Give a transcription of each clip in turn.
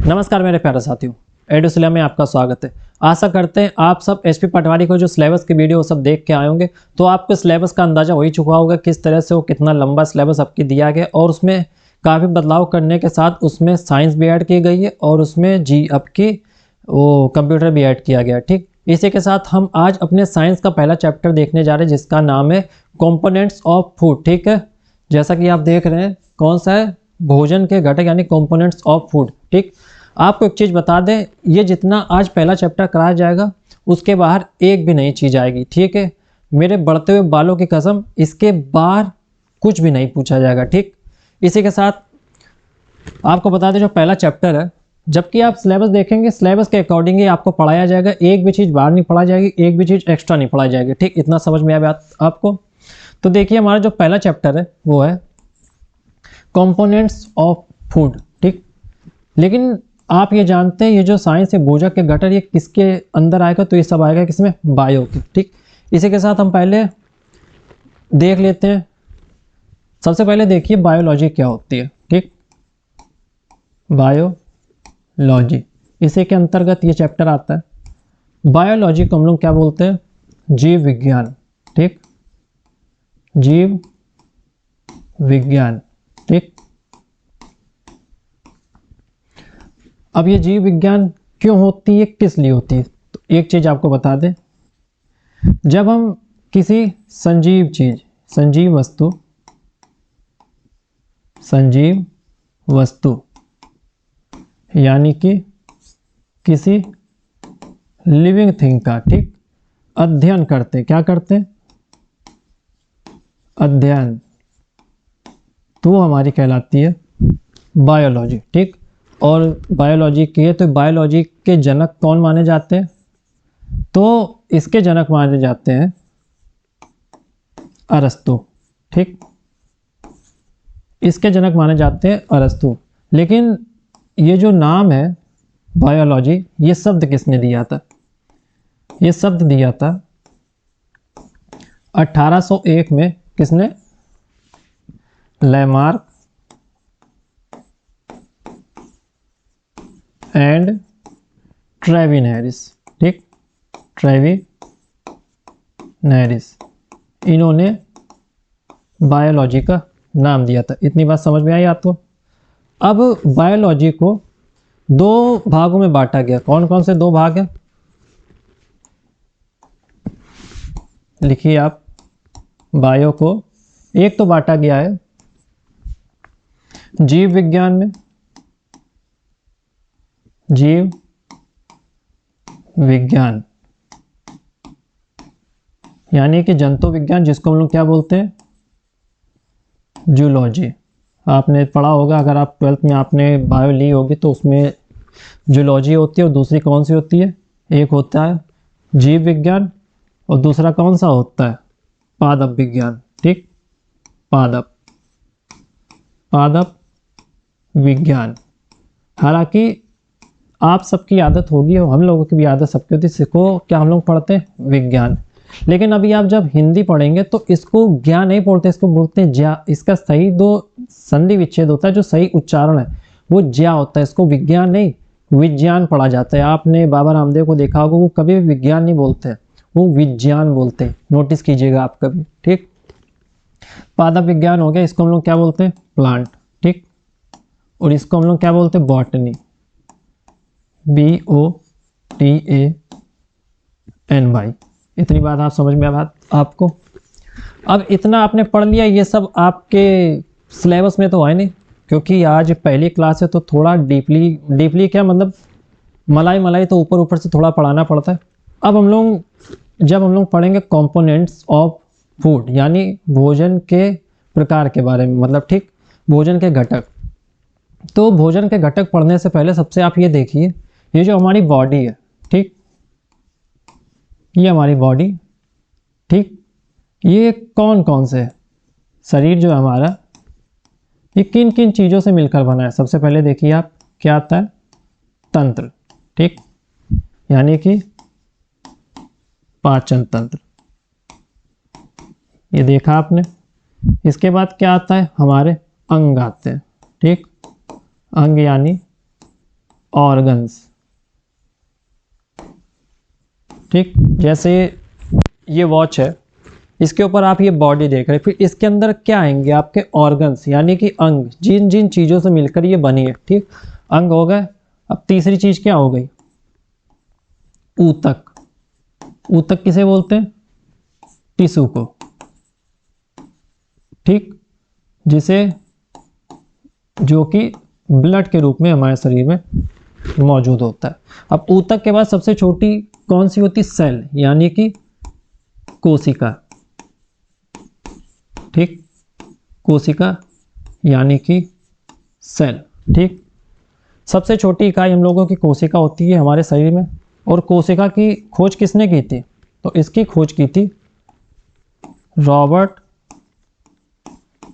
नमस्कार मेरे प्यारे साथियों, एडुसिलिया में आपका स्वागत है। आशा करते हैं आप सब एसपी पटवारी को जो सिलेबस की वीडियो सब देख के आए होंगे, तो आपको सिलेबस का अंदाजा हो ही चुका होगा किस तरह से वो कितना लंबा सिलेबस आपकी दिया गया और उसमें काफ़ी बदलाव करने के साथ उसमें साइंस भी ऐड की गई है और उसमें जी आपकी वो कंप्यूटर भी ऐड किया गया। ठीक, इसी के साथ हम आज अपने साइंस का पहला चैप्टर देखने जा रहे हैं जिसका नाम है कॉम्पोनेंट्स ऑफ फूड। ठीक है, जैसा कि आप देख रहे हैं कौन सा है, भोजन के घटक यानी कॉम्पोनेंट्स ऑफ फूड। ठीक, आपको एक चीज़ बता दें, ये जितना आज पहला चैप्टर कराया जाएगा उसके बाहर एक भी नई चीज़ आएगी। ठीक है, मेरे बढ़ते हुए बालों की कसम, इसके बाहर कुछ भी नहीं पूछा जाएगा। ठीक, इसी के साथ आपको बता दें जो पहला चैप्टर है, जबकि आप सिलेबस देखेंगे सिलेबस के अकॉर्डिंग ही आपको पढ़ाया जाएगा, एक भी चीज़ बाहर नहीं पढ़ाई जाएगी, एक भी चीज़ एक्स्ट्रा नहीं पढ़ाई जाएगी। ठीक, इतना समझ में आया आपको। तो देखिए हमारा जो पहला चैप्टर है वो है कंपोनेंट्स ऑफ फूड। ठीक, लेकिन आप ये जानते हैं ये जो साइंस है भोजन के घटक ये किसके अंदर आएगा, तो ये सब आएगा किसमें, बायो के। ठीक, इसी के साथ हम पहले देख लेते हैं। सबसे पहले देखिए बायोलॉजी क्या होती है। ठीक, बायोलॉजी, इसी के अंतर्गत ये चैप्टर आता है। बायोलॉजी को हम लोग क्या बोलते हैं, जीव विज्ञान। ठीक, जीव विज्ञान। ठीक, अब ये जीव विज्ञान क्यों होती है, किस लिए होती है, तो एक चीज आपको बता दें, जब हम किसी संजीव चीज, संजीव वस्तु यानी कि किसी लिविंग थिंग का, ठीक, अध्ययन करते, क्या करते हैं, अध्ययन, तो वो हमारी कहलाती है बायोलॉजी। ठीक, और बायोलॉजी की है तो बायोलॉजी के जनक कौन माने जाते हैं, तो इसके जनक माने जाते हैं अरस्तु। ठीक, इसके जनक माने जाते हैं अरस्तु। लेकिन ये जो नाम है बायोलॉजी, ये शब्द किसने दिया था, ये शब्द दिया था 1801 में, किसने, लैमार्क एंड ट्रेविनहेरिस। ठीक, ट्रेविनहेरिस, इन्होंने बायोलॉजी का नाम दिया था। इतनी बात समझ में आई आपको। अब बायोलॉजी को दो भागों में बांटा गया। कौन कौन से दो भाग हैं, लिखिए आप। बायो को एक तो बांटा गया है जीव विज्ञान में, जीव विज्ञान यानी कि जंतु विज्ञान, जिसको हम लोग क्या बोलते हैं, जूलॉजी। आपने पढ़ा होगा, अगर आप 12th में आपने बायो ली होगी तो उसमें जूलॉजी होती है और दूसरी कौन सी होती है, एक होता है जीव विज्ञान और दूसरा कौन सा होता है, पादप विज्ञान। ठीक, पादप विज्ञान। हालांकि आप सबकी आदत होगी और हम लोगों की भी आदत सबकी होती है, इसको क्या हम लोग पढ़ते हैं, विज्ञान। लेकिन अभी आप जब हिंदी पढ़ेंगे तो इसको ज्ञान नहीं बोलते, इसको बोलते हैं ज्या। इसका सही दो संधि विच्छेद होता है, जो सही उच्चारण है वो ज्या होता है, इसको विज्ञान नहीं विज्ञान पढ़ा जाता है। आपने बाबा रामदेव को देखा होगा, वो कभी भी विज्ञान नहीं बोलते, वो विज्ञान बोलते हैं, नोटिस कीजिएगा आप कभी। ठीक, पादप विज्ञान हो गया, इसको हम लोग क्या बोलते हैं, प्लांट। ठीक, और इसको हम लोग क्या बोलते हैं, बॉटनी, BOTANY। इतनी बात आप समझ में आ बात आपको। अब इतना आपने पढ़ लिया, ये सब आपके सिलेबस में तो है नहीं, क्योंकि आज पहली क्लास है तो थोड़ा डीपली क्या मतलब, मलाई तो ऊपर ऊपर से थोड़ा पढ़ाना पड़ता है। अब जब हम लोग पढ़ेंगे कंपोनेंट्स ऑफ फूड यानी भोजन के प्रकार के बारे में, मतलब ठीक, भोजन के घटक। तो भोजन के घटक पढ़ने से पहले सबसे आप ये देखिए, ये जो हमारी बॉडी है, ठीक, ये हमारी बॉडी, ठीक, ये कौन कौन से शरीर जो है हमारा, ये किन किन चीज़ों से मिलकर बना है। सबसे पहले देखिए आप, क्या आता है, तंत्र। ठीक, यानी कि पाचन तंत्र, ये देखा आपने। इसके बाद क्या आता है, हमारे अंग आते हैं। ठीक, अंग यानी ऑर्गन्स। ठीक, जैसे ये वॉच है, इसके ऊपर आप ये बॉडी देख रहे हैं, फिर इसके अंदर क्या आएंगे आपके ऑर्गन्स, यानी कि अंग, जिन जिन चीज़ों से मिलकर ये बनी है। ठीक, अंग हो गए। अब तीसरी चीज़ क्या हो गई, ऊतक। ऊतक किसे बोलते हैं, टिश्यू को। ठीक, जिसे जो कि ब्लड के रूप में हमारे शरीर में मौजूद होता है। अब ऊतक के बाद सबसे छोटी कौन सी होती, सेल, यानी कि कोशिका। ठीक, कोशिका यानी कि सेल। ठीक, सबसे छोटी इकाई हम लोगों की कोशिका होती है हमारे शरीर में। और कोशिका की खोज किसने की थी, तो इसकी खोज की थी रॉबर्ट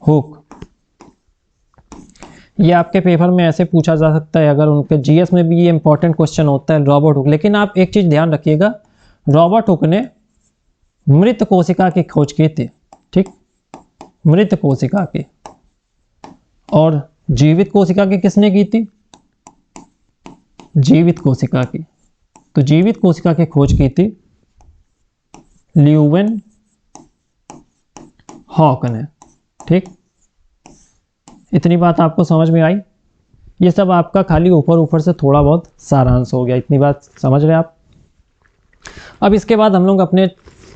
हुक। ये आपके पेपर में ऐसे पूछा जा सकता है, अगर उनके जीएस में भी ये इंपॉर्टेंट क्वेश्चन होता है, रॉबर्ट हुक। लेकिन आप एक चीज़ ध्यान रखिएगा, रॉबर्ट हुक ने मृत कोशिका की खोज की थी। ठीक, मृत कोशिका की। और जीवित कोशिका की किसने की थी, जीवित कोशिका की, तो जीवित कोशिका की खोज की थी ल्यूवेन हॉक ने। ठीक, इतनी बात आपको समझ में आई। ये सब आपका खाली ऊपर ऊपर से थोड़ा बहुत सारांश हो गया, इतनी बात समझ रहे हैं आप। अब इसके बाद हम लोग अपने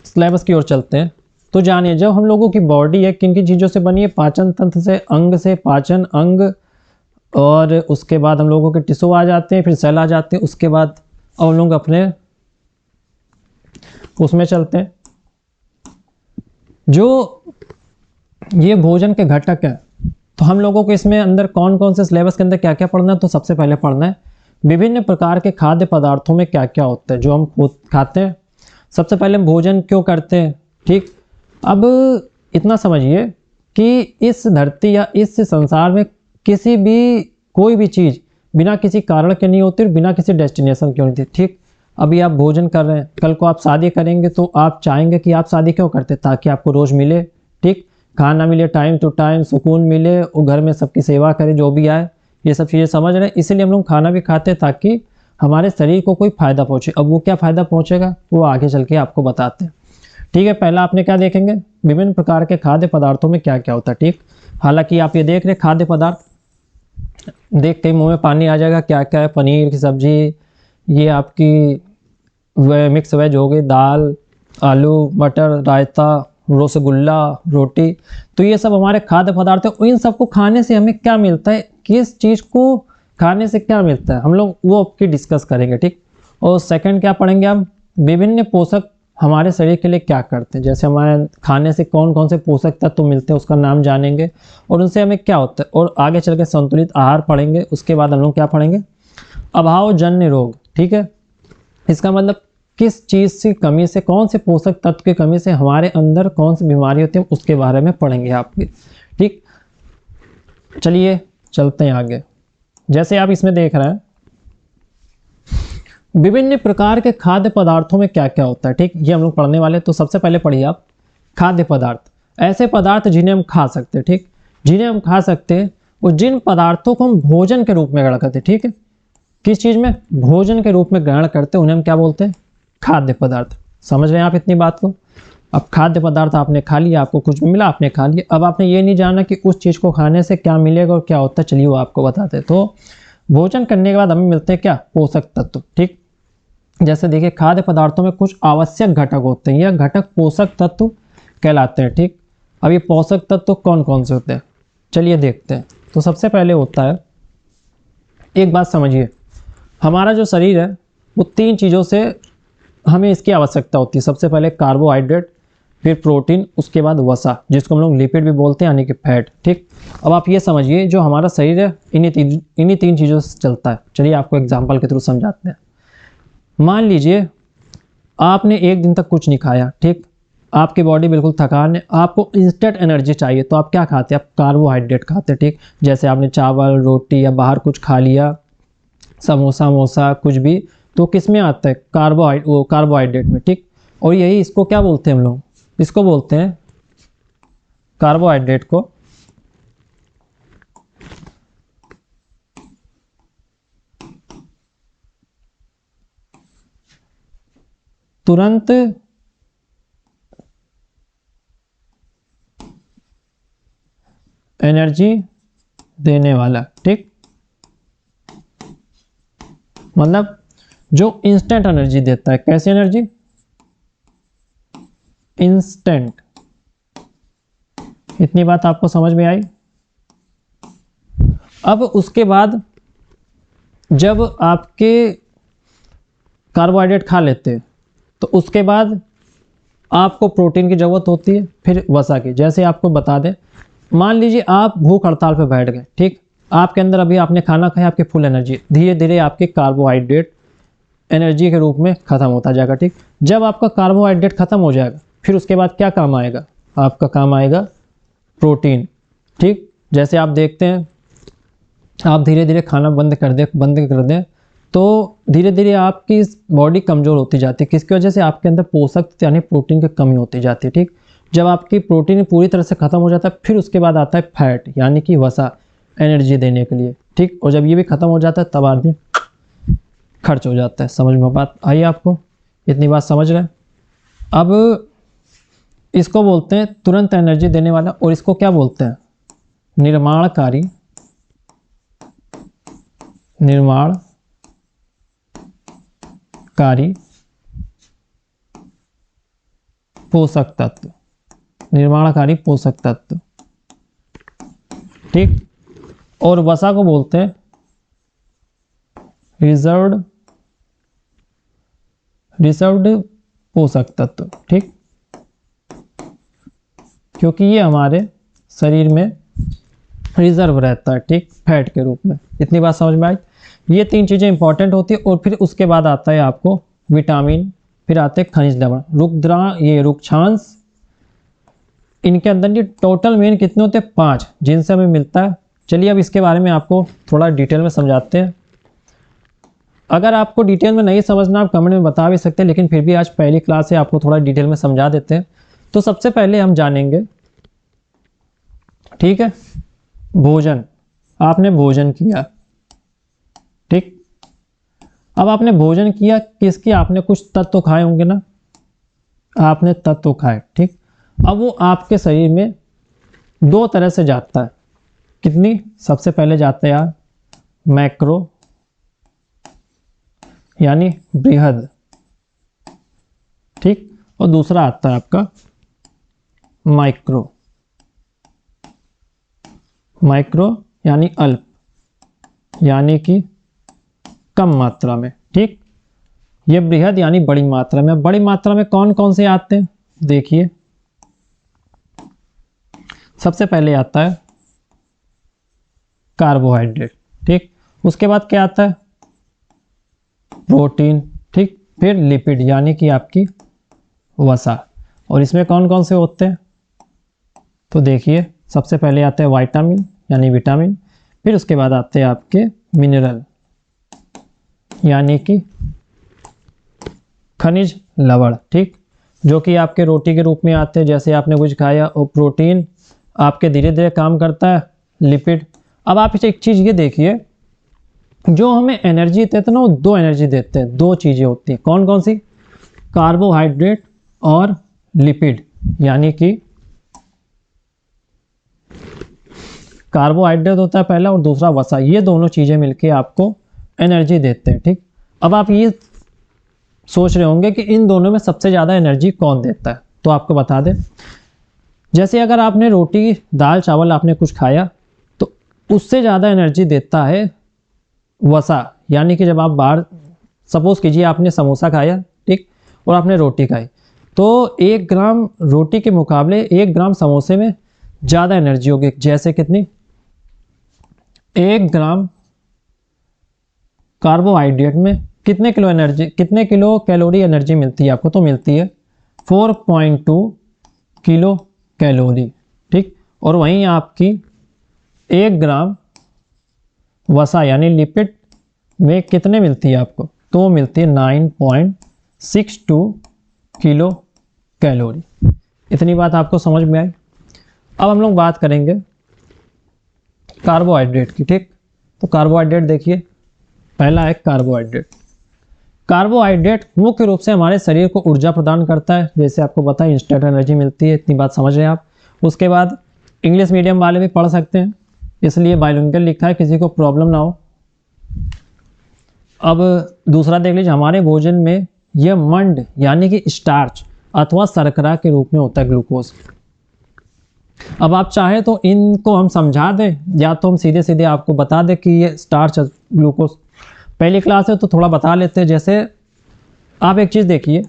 सिलेबस की ओर चलते हैं। तो जानिए, जब हम लोगों की बॉडी है किन किन चीज़ों से बनी है, पाचन तंत्र से, अंग से, पाचन अंग, और उसके बाद हम लोगों के टिश्यू आ जाते हैं, फिर सेल आ जाते हैं। उसके बाद हम लोग अपने उसमें चलते हैं, जो ये भोजन के घटक हैं। तो हम लोगों को इसमें अंदर कौन कौन से सिलेबस के अंदर क्या क्या पढ़ना है, तो सबसे पहले पढ़ना है विभिन्न प्रकार के खाद्य पदार्थों में क्या क्या होता है जो हम खुद खाते हैं। सबसे पहले हम भोजन क्यों करते हैं। ठीक, अब इतना समझिए कि इस धरती या इस संसार में किसी भी कोई भी चीज़ बिना किसी कारण के नहीं होती और बिना किसी डेस्टिनेशन के होती। ठीक, अभी आप भोजन कर रहे हैं, कल को आप शादी करेंगे तो आप चाहेंगे कि आप शादी क्यों करते, ताकि आपको रोज़ मिले। ठीक, खाना मिले टाइम टू टाइम, सुकून मिले, और घर में सबकी सेवा करें जो भी आए, ये सब चीज़ें समझ रहे हैं। इसीलिए हम लोग खाना भी खाते हैं ताकि हमारे शरीर को कोई फ़ायदा पहुँचे। अब वो क्या फ़ायदा पहुँचेगा वो आगे चल के आपको बताते हैं। ठीक है, पहला आपने क्या देखेंगे, विभिन्न प्रकार के खाद्य पदार्थों में क्या क्या होता है। ठीक, हालांकि आप ये देख रहे खाद्य पदार्थ, देख के मुँह में पानी आ जाएगा, क्या क्या है, पनीर की सब्जी, ये आपकी मिक्स वेज हो गई, दाल, आलू मटर, रायता, रसगुल्ला, रोटी। तो ये सब हमारे खाद्य पदार्थ है। इन सबको खाने से हमें क्या मिलता है, किस चीज़ को खाने से क्या मिलता है, हम लोग वो आपकी डिस्कस करेंगे। ठीक, और सेकंड क्या पढ़ेंगे हम, विभिन्न पोषक हमारे शरीर के लिए क्या करते हैं, जैसे हमारे खाने से कौन कौन से पोषक तत्व मिलते हैं उसका नाम जानेंगे और उनसे हमें क्या होता है। और आगे चल के संतुलित आहार पढ़ेंगे। उसके बाद हम लोग क्या पढ़ेंगे, अभावजन्य रोग। ठीक है, इसका मतलब किस चीज़ की कमी से, कौन से पोषक तत्व की कमी से हमारे अंदर कौन सी बीमारी होती है, उसके बारे में पढ़ेंगे आपके। ठीक, चलिए चलते हैं आगे। जैसे आप इसमें देख रहे हैं विभिन्न प्रकार के खाद्य पदार्थों में क्या क्या होता है। ठीक, ये हम लोग पढ़ने वाले। तो सबसे पहले पढ़िए आप, खाद्य पदार्थ, ऐसे पदार्थ जिन्हें हम खा सकते हैं। ठीक, जिन्हें हम खा सकते हैं और जिन पदार्थों को हम भोजन के रूप में ग्रहण करते हैं। ठीक है, किस चीज़ में, भोजन के रूप में ग्रहण करते हैं, उन्हें हम क्या बोलते हैं, खाद्य पदार्थ। समझ रहे हैं आप इतनी बात को। अब खाद्य पदार्थ आपने खा लिया, आपको कुछ भी मिला आपने खा लिया। अब आपने ये नहीं जाना कि उस चीज़ को खाने से क्या मिलेगा और क्या होता है, चलिए वो आपको बताते हैं। तो भोजन करने के बाद हमें मिलते हैं क्या, पोषक तत्व। ठीक, जैसे देखिए खाद्य पदार्थों में कुछ आवश्यक घटक होते हैं, यह घटक पोषक तत्व कहलाते हैं। ठीक, अब ये पोषक तत्व कौन कौन से होते हैं, चलिए देखते हैं। तो सबसे पहले होता है, एक बात समझिए, हमारा जो शरीर है वो तीन चीज़ों से हमें इसकी आवश्यकता होती है। सबसे पहले कार्बोहाइड्रेट, फिर प्रोटीन, उसके बाद वसा, जिसको हम लोग लिपिड भी बोलते हैं, यानी कि फैट। ठीक, अब आप ये समझिए जो हमारा शरीर है इन्हीं तीन चीज़ों से चलता है। चलिए आपको एग्जाम्पल के थ्रू समझाते हैं। मान लीजिए आपने एक दिन तक कुछ नहीं खाया। ठीक, आपकी बॉडी बिल्कुल थकान है, आपको इंस्टेंट एनर्जी चाहिए, तो आप क्या खाते हैं, आप कार्बोहाइड्रेट खाते हैं। ठीक, जैसे आपने चावल, रोटी या बाहर कुछ खा लिया, समोसा मोसा कुछ भी, तो किस में आता है, कार्बोहाइड्रेट में। ठीक, और यही इसको क्या बोलते हैं हम लोग, इसको बोलते हैं कार्बोहाइड्रेट को तुरंत एनर्जी देने वाला, ठीक, मतलब जो इंस्टेंट एनर्जी देता है। कैसी एनर्जी? इंस्टेंट। इतनी बात आपको समझ में आई। अब उसके बाद जब आपके कार्बोहाइड्रेट खा लेते हैं तो उसके बाद आपको प्रोटीन की ज़रूरत होती है, फिर वसा की। जैसे आपको बता दें, मान लीजिए आप भूख हड़ताल पर बैठ गए, ठीक, आपके अंदर अभी आपने खाना खाया, आपकी फुल एनर्जी, धीरे धीरे आपके कार्बोहाइड्रेट एनर्जी के रूप में ख़त्म होता जाएगा, ठीक। जब आपका कार्बोहाइड्रेट ख़त्म हो जाएगा फिर उसके बाद क्या काम आएगा? आपका काम आएगा प्रोटीन, ठीक। जैसे आप देखते हैं, आप धीरे धीरे खाना बंद कर दें तो धीरे धीरे आपकी बॉडी कमज़ोर होती जाती है। किसकी वजह से? आपके अंदर पोषक यानी प्रोटीन की कमी होती जाती है, ठीक। जब आपकी प्रोटीन पूरी तरह से ख़त्म हो जाता है फिर उसके बाद आता है फैट यानी कि वसा, एनर्जी देने के लिए, ठीक। और जब ये भी ख़त्म हो जाता है तब आदमी खर्च हो जाता है। समझ में बात आई आपको? इतनी बात समझ रहे हैं? अब इसको बोलते हैं तुरंत एनर्जी देने वाला, और इसको क्या बोलते हैं? निर्माणकारी पोषक तत्व, निर्माणकारी पोषक तत्व, ठीक। और वसा को बोलते हैं रिजर्व्ड पोषक तत्व, ठीक, क्योंकि ये हमारे शरीर में रिजर्व रहता है, ठीक, फैट के रूप में। इतनी बात समझ में आई? ये तीन चीज़ें इंपॉर्टेंट होती है। और फिर उसके बाद आता है आपको विटामिन, फिर आते हैं खनिज लवण, रुक्षांश। इनके अंदर ये टोटल मेन कितने होते हैं? 5, जिनसे हमें मिलता है। चलिए अब इसके बारे में आपको थोड़ा डिटेल में समझाते हैं। अगर आपको डिटेल में नहीं समझना आप कमेंट में बता भी सकते हैं, लेकिन फिर भी आज पहली क्लास है, आपको थोड़ा डिटेल में समझा देते हैं। तो सबसे पहले हम जानेंगे, ठीक है, भोजन। आपने भोजन किया, ठीक। अब आपने भोजन किया किसकी? आपने कुछ तत्व खाए होंगे ना, आपने तत्व खाए, ठीक। अब वो आपके शरीर में 2 तरह से जाता है। कितनी? सबसे पहले जाता है यार मैक्रो यानी बृहद, ठीक। और दूसरा आता है आपका माइक्रो यानी अल्प, यानी कि कम मात्रा में, ठीक। ये बृहद यानी बड़ी मात्रा में। बड़ी मात्रा में कौन कौन से आते हैं? देखिए, सबसे पहले आता है कार्बोहाइड्रेट, ठीक। उसके बाद क्या आता है? प्रोटीन, ठीक। फिर लिपिड यानी कि आपकी वसा। और इसमें कौन कौन से होते हैं? तो देखिए, सबसे पहले आते हैं विटामिन यानी विटामिन, फिर उसके बाद आते हैं आपके मिनरल यानी कि खनिज लवण, ठीक, जो कि आपके रोटी के रूप में आते हैं, जैसे आपने कुछ खाया। और प्रोटीन आपके धीरे धीरे काम करता है, लिपिड। अब आप इसे एक चीज़ ये देखिए, जो हमें एनर्जी देते हैं ना, वो 2 एनर्जी देते हैं। 2 चीज़ें होती हैं, कौन कौन सी? कार्बोहाइड्रेट और लिपिड, यानी कि कार्बोहाइड्रेट होता है पहला और दूसरा वसा। ये दोनों चीज़ें मिलके आपको एनर्जी देते हैं, ठीक। अब आप ये सोच रहे होंगे कि इन दोनों में सबसे ज़्यादा एनर्जी कौन देता है, तो आपको बता दें, जैसे अगर आपने रोटी, दाल, चावल आपने कुछ खाया तो उससे ज़्यादा एनर्जी देता है वसा। यानी कि जब आप बाहर, सपोज़ कीजिए आपने समोसा खाया, ठीक, और आपने रोटी खाई, तो 1 ग्राम रोटी के मुकाबले 1 ग्राम समोसे में ज़्यादा एनर्जी होगी। जैसे कितनी? 1 ग्राम कार्बोहाइड्रेट में कितने किलो कैलोरी एनर्जी मिलती है आपको? तो मिलती है 4.2 किलो कैलोरी, ठीक। और वहीं आपकी 1 ग्राम वसा यानी लिपिड में कितने मिलती है आपको? तो मिलती है 9.62 किलो कैलोरी। इतनी बात आपको समझ में आई? अब हम लोग बात करेंगे कार्बोहाइड्रेट की, ठीक। तो कार्बोहाइड्रेट देखिए, पहला है कार्बोहाइड्रेट। कार्बोहाइड्रेट मुख्य रूप से हमारे शरीर को ऊर्जा प्रदान करता है, जैसे आपको पता है इंस्टेंट एनर्जी मिलती है, इतनी बात समझ रहे हैं आप। उसके बाद इंग्लिश मीडियम वाले भी पढ़ सकते हैं, इसलिए बाइलिंगुअल लिखा है, किसी को प्रॉब्लम ना हो। अब दूसरा देख लीजिए, हमारे भोजन में यह मंड यानी कि स्टार्च अथवा शर्करा के रूप में होता है, ग्लूकोज। अब आप चाहें तो इनको हम समझा दें, या तो हम सीधे सीधे आपको बता दें कि ये स्टार्च ग्लूकोज। पहली क्लास है तो थोड़ा बता लेते हैं। जैसे आप एक चीज देखिए,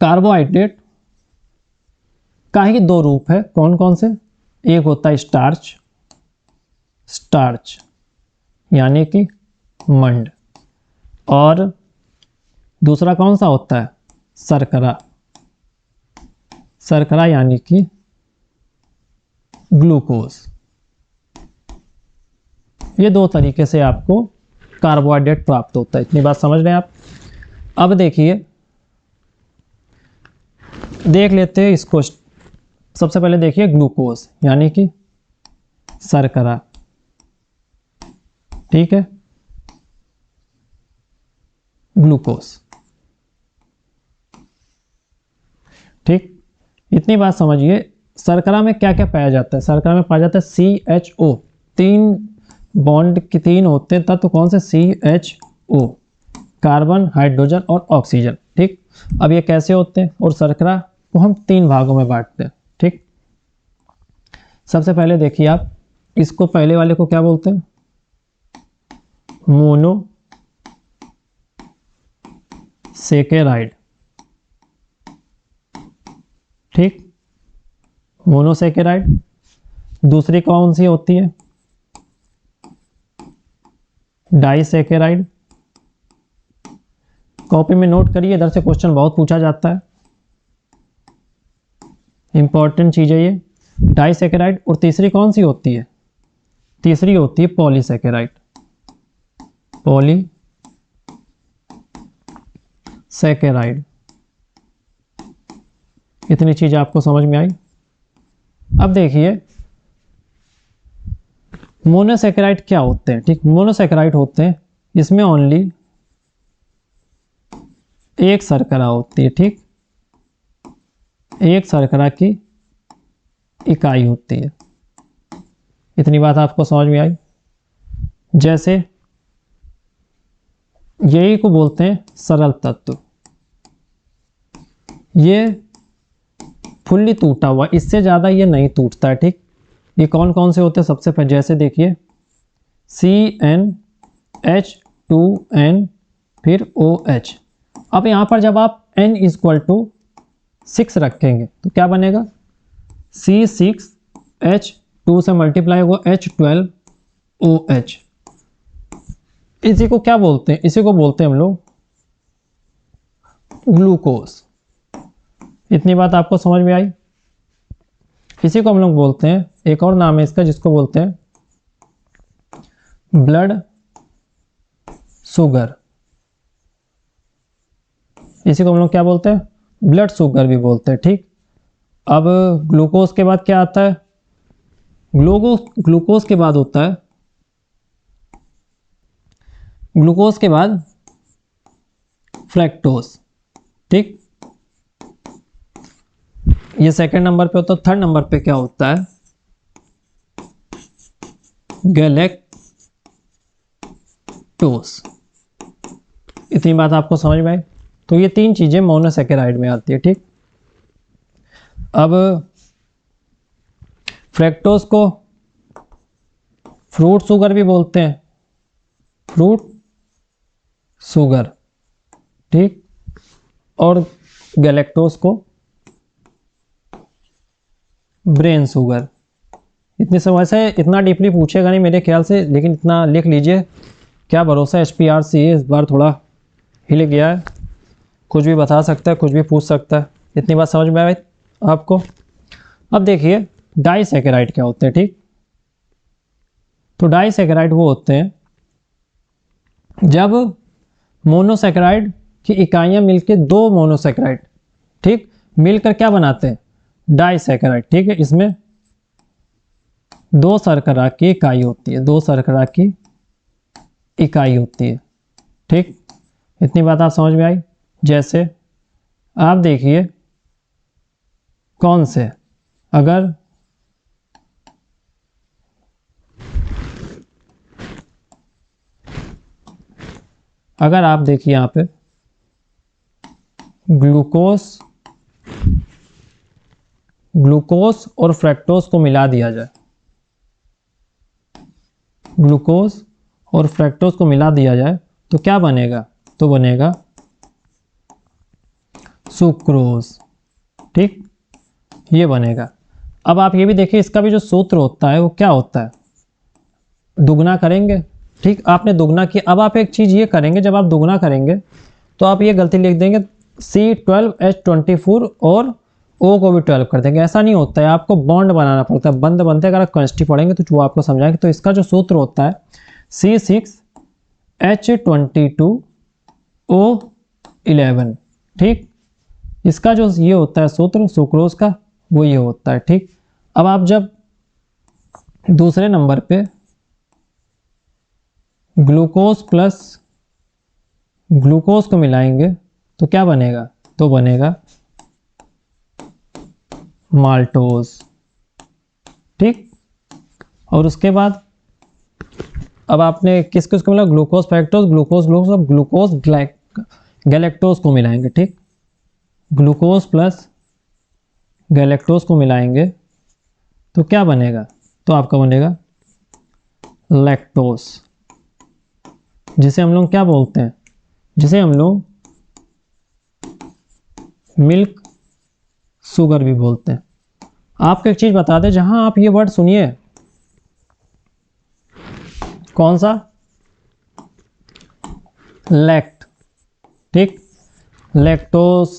कार्बोहाइड्रेट का ही दो रूप है, कौन कौन से? एक होता है स्टार्च, स्टार्च यानी कि मंड, और दूसरा कौन सा होता है? शर्करा, शर्करा यानी कि ग्लूकोज। ये दो तरीके से आपको कार्बोहाइड्रेट प्राप्त होता है, इतनी बात समझ रहे हैं आप। अब देखिए, देख लेते हैं इसको। सबसे पहले देखिए ग्लूकोज यानी कि शर्करा, ठीक है, ग्लूकोज, ठीक। इतनी बात समझिए। शर्करा में क्या क्या पाया जाता है? शर्करा में पाया जाता है CHO, तीन बॉन्ड के तीन होते हैं तत्व, कौन से? CHO, कार्बन, हाइड्रोजन और ऑक्सीजन, ठीक। अब ये कैसे होते हैं? और शर्करा को हम तीन भागों में बांटते हैं, ठीक। सबसे पहले देखिए आप, इसको पहले वाले को क्या बोलते हैं? मोनो सेकेराइड, ठीक, मोनोसेकेराइड। दूसरी कौन सी होती है? डाइसेकेराइड। कॉपी में नोट करिए, इधर से क्वेश्चन बहुत पूछा जाता है, इंपॉर्टेंट चीज है ये, डाइसेकेराइड। और तीसरी कौन सी होती है? तीसरी होती है पॉलीसेकेराइड, पॉलीसेकेराइड। इतनी चीज आपको समझ में आई। अब देखिए मोनोसेकेराइड क्या होते हैं, ठीक। मोनोसेकेराइड होते हैं, इसमें ओनली एक शर्करा होती है, ठीक, एक शर्करा की इकाई होती है। इतनी बात आपको समझ में आई। जैसे यही को बोलते हैं सरल तत्व, ये फुल्ली टूटा हुआ, इससे ज़्यादा ये नहीं टूटता है, ठीक। ये कौन कौन से होते हैं? सबसे पहले जैसे देखिए CnH2n फिर OH। अब यहाँ पर जब आप n = 6 रखेंगे तो क्या बनेगा? C6H2 से मल्टीप्लाई होगा H12OH। इसी को क्या बोलते हैं? इसी को बोलते हैं हम लोग ग्लूकोज। इतनी बात आपको समझ में आई। इसी को हम लोग बोलते हैं, एक और नाम है इसका जिसको बोलते हैं ब्लड शुगर। इसी को हम लोग क्या बोलते हैं? ब्लड शुगर भी बोलते हैं, ठीक। अब ग्लूकोज के बाद क्या आता है? ग्लूकोज के बाद होता है, ग्लूकोज के बाद फ्रैक्टोज, ठीक। ये सेकंड नंबर पे होता है। थर्ड नंबर पे क्या होता है? गैलेक्टोज। इतनी बात आपको समझ में आई। तो ये तीन चीजें मोनोसेकेराइड में आती है, ठीक। अब फ्रैक्टोज को फ्रूट शुगर भी बोलते हैं, फ्रूट शुगर, ठीक। और गैलेक्टोज को ब्रेन शुगर। इतनी समझ से इतना डीपली पूछेगा नहीं मेरे ख्याल से, लेकिन इतना लिख लीजिए, क्या भरोसा HPRC इस बार थोड़ा हिल गया है, कुछ भी बता सकता है, कुछ भी पूछ सकता है। इतनी बात समझ में आई आपको। अब देखिए डाइसेकेराइड क्या होते हैं, ठीक। तो डाइसेकेराइड वो होते हैं जब मोनोसेकेराइड की इकाइयां मिलकर दो मोनोसेकेराइड, ठीक, मिलकर क्या बनाते हैं? डाइसेकेराइड, ठीक है। इसमें दो शर्करा की इकाई होती है, दो शर्करा की इकाई होती है। ठीक, इतनी बात आप समझ में आई। जैसे आप देखिए कौन से, अगर आप देखिए यहाँ पे ग्लूकोज और फ्रक्टोज को मिला दिया जाए, ग्लूकोज और फ्रक्टोज को मिला दिया जाए तो क्या बनेगा? तो बनेगा सुक्रोज। ठीक, ये बनेगा। अब आप ये भी देखिए इसका भी जो सूत्र होता है वो क्या होता है? दुगना करेंगे। ठीक, आपने दुगना किया। अब आप एक चीज़ ये करेंगे, जब आप दुगना करेंगे तो आप ये गलती लिख देंगे C12H24 और O को भी 12 कर देंगे। ऐसा नहीं होता है, आपको बॉन्ड बनाना पड़ता है, बंद बनते। अगर आप केमिस्ट्री पढ़ेंगे तो वो आपको समझाएंगे। तो इसका जो सूत्र होता है C6H22O11। ठीक, इसका जो ये होता है सूत्र सुक्रोज का, वो ये होता है। ठीक, अब आप जब दूसरे नंबर पे ग्लूकोज प्लस ग्लूकोज को मिलाएंगे तो क्या बनेगा? तो बनेगा माल्टोज। ठीक, और उसके बाद अब आपने किस किस को मिला? ग्लूकोज फ्रक्टोज, ग्लूकोज गैलेक्टोज को मिलाएंगे। ठीक, ग्लूकोज प्लस गैलेक्टोज को मिलाएंगे तो क्या बनेगा? तो आपका बनेगा लैक्टोज, जिसे हम लोग क्या बोलते हैं? जिसे हम लोग मिल्क शुगर भी बोलते हैं। आपको एक चीज बता दें, जहां आप ये वर्ड सुनिए, कौन सा? लैक्ट। ठीक, लैक्टोज,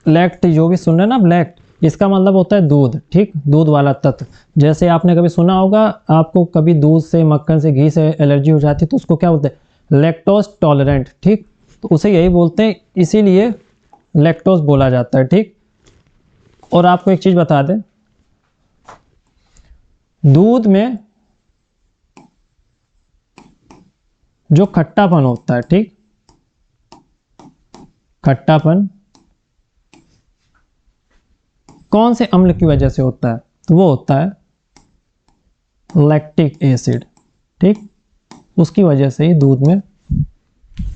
लैक्ट जो भी सुन रहे हैं ना आप, लैक्ट, इसका मतलब होता है दूध। ठीक, दूध वाला तत्व। जैसे आपने कभी सुना होगा, आपको कभी दूध से, मक्खन से, घी से एलर्जी हो जाती है तो उसको क्या बोलते हैं? Lactose tolerant. ठीक, तो उसे यही बोलते हैं, इसीलिए लैक्टोज बोला जाता है। ठीक, और आपको एक चीज बता दें, दूध में जो खट्टापन होता है, ठीक, खट्टापन कौन से अम्ल की वजह से होता है? तो वो होता है लैक्टिक एसिड। ठीक, उसकी वजह से ही दूध में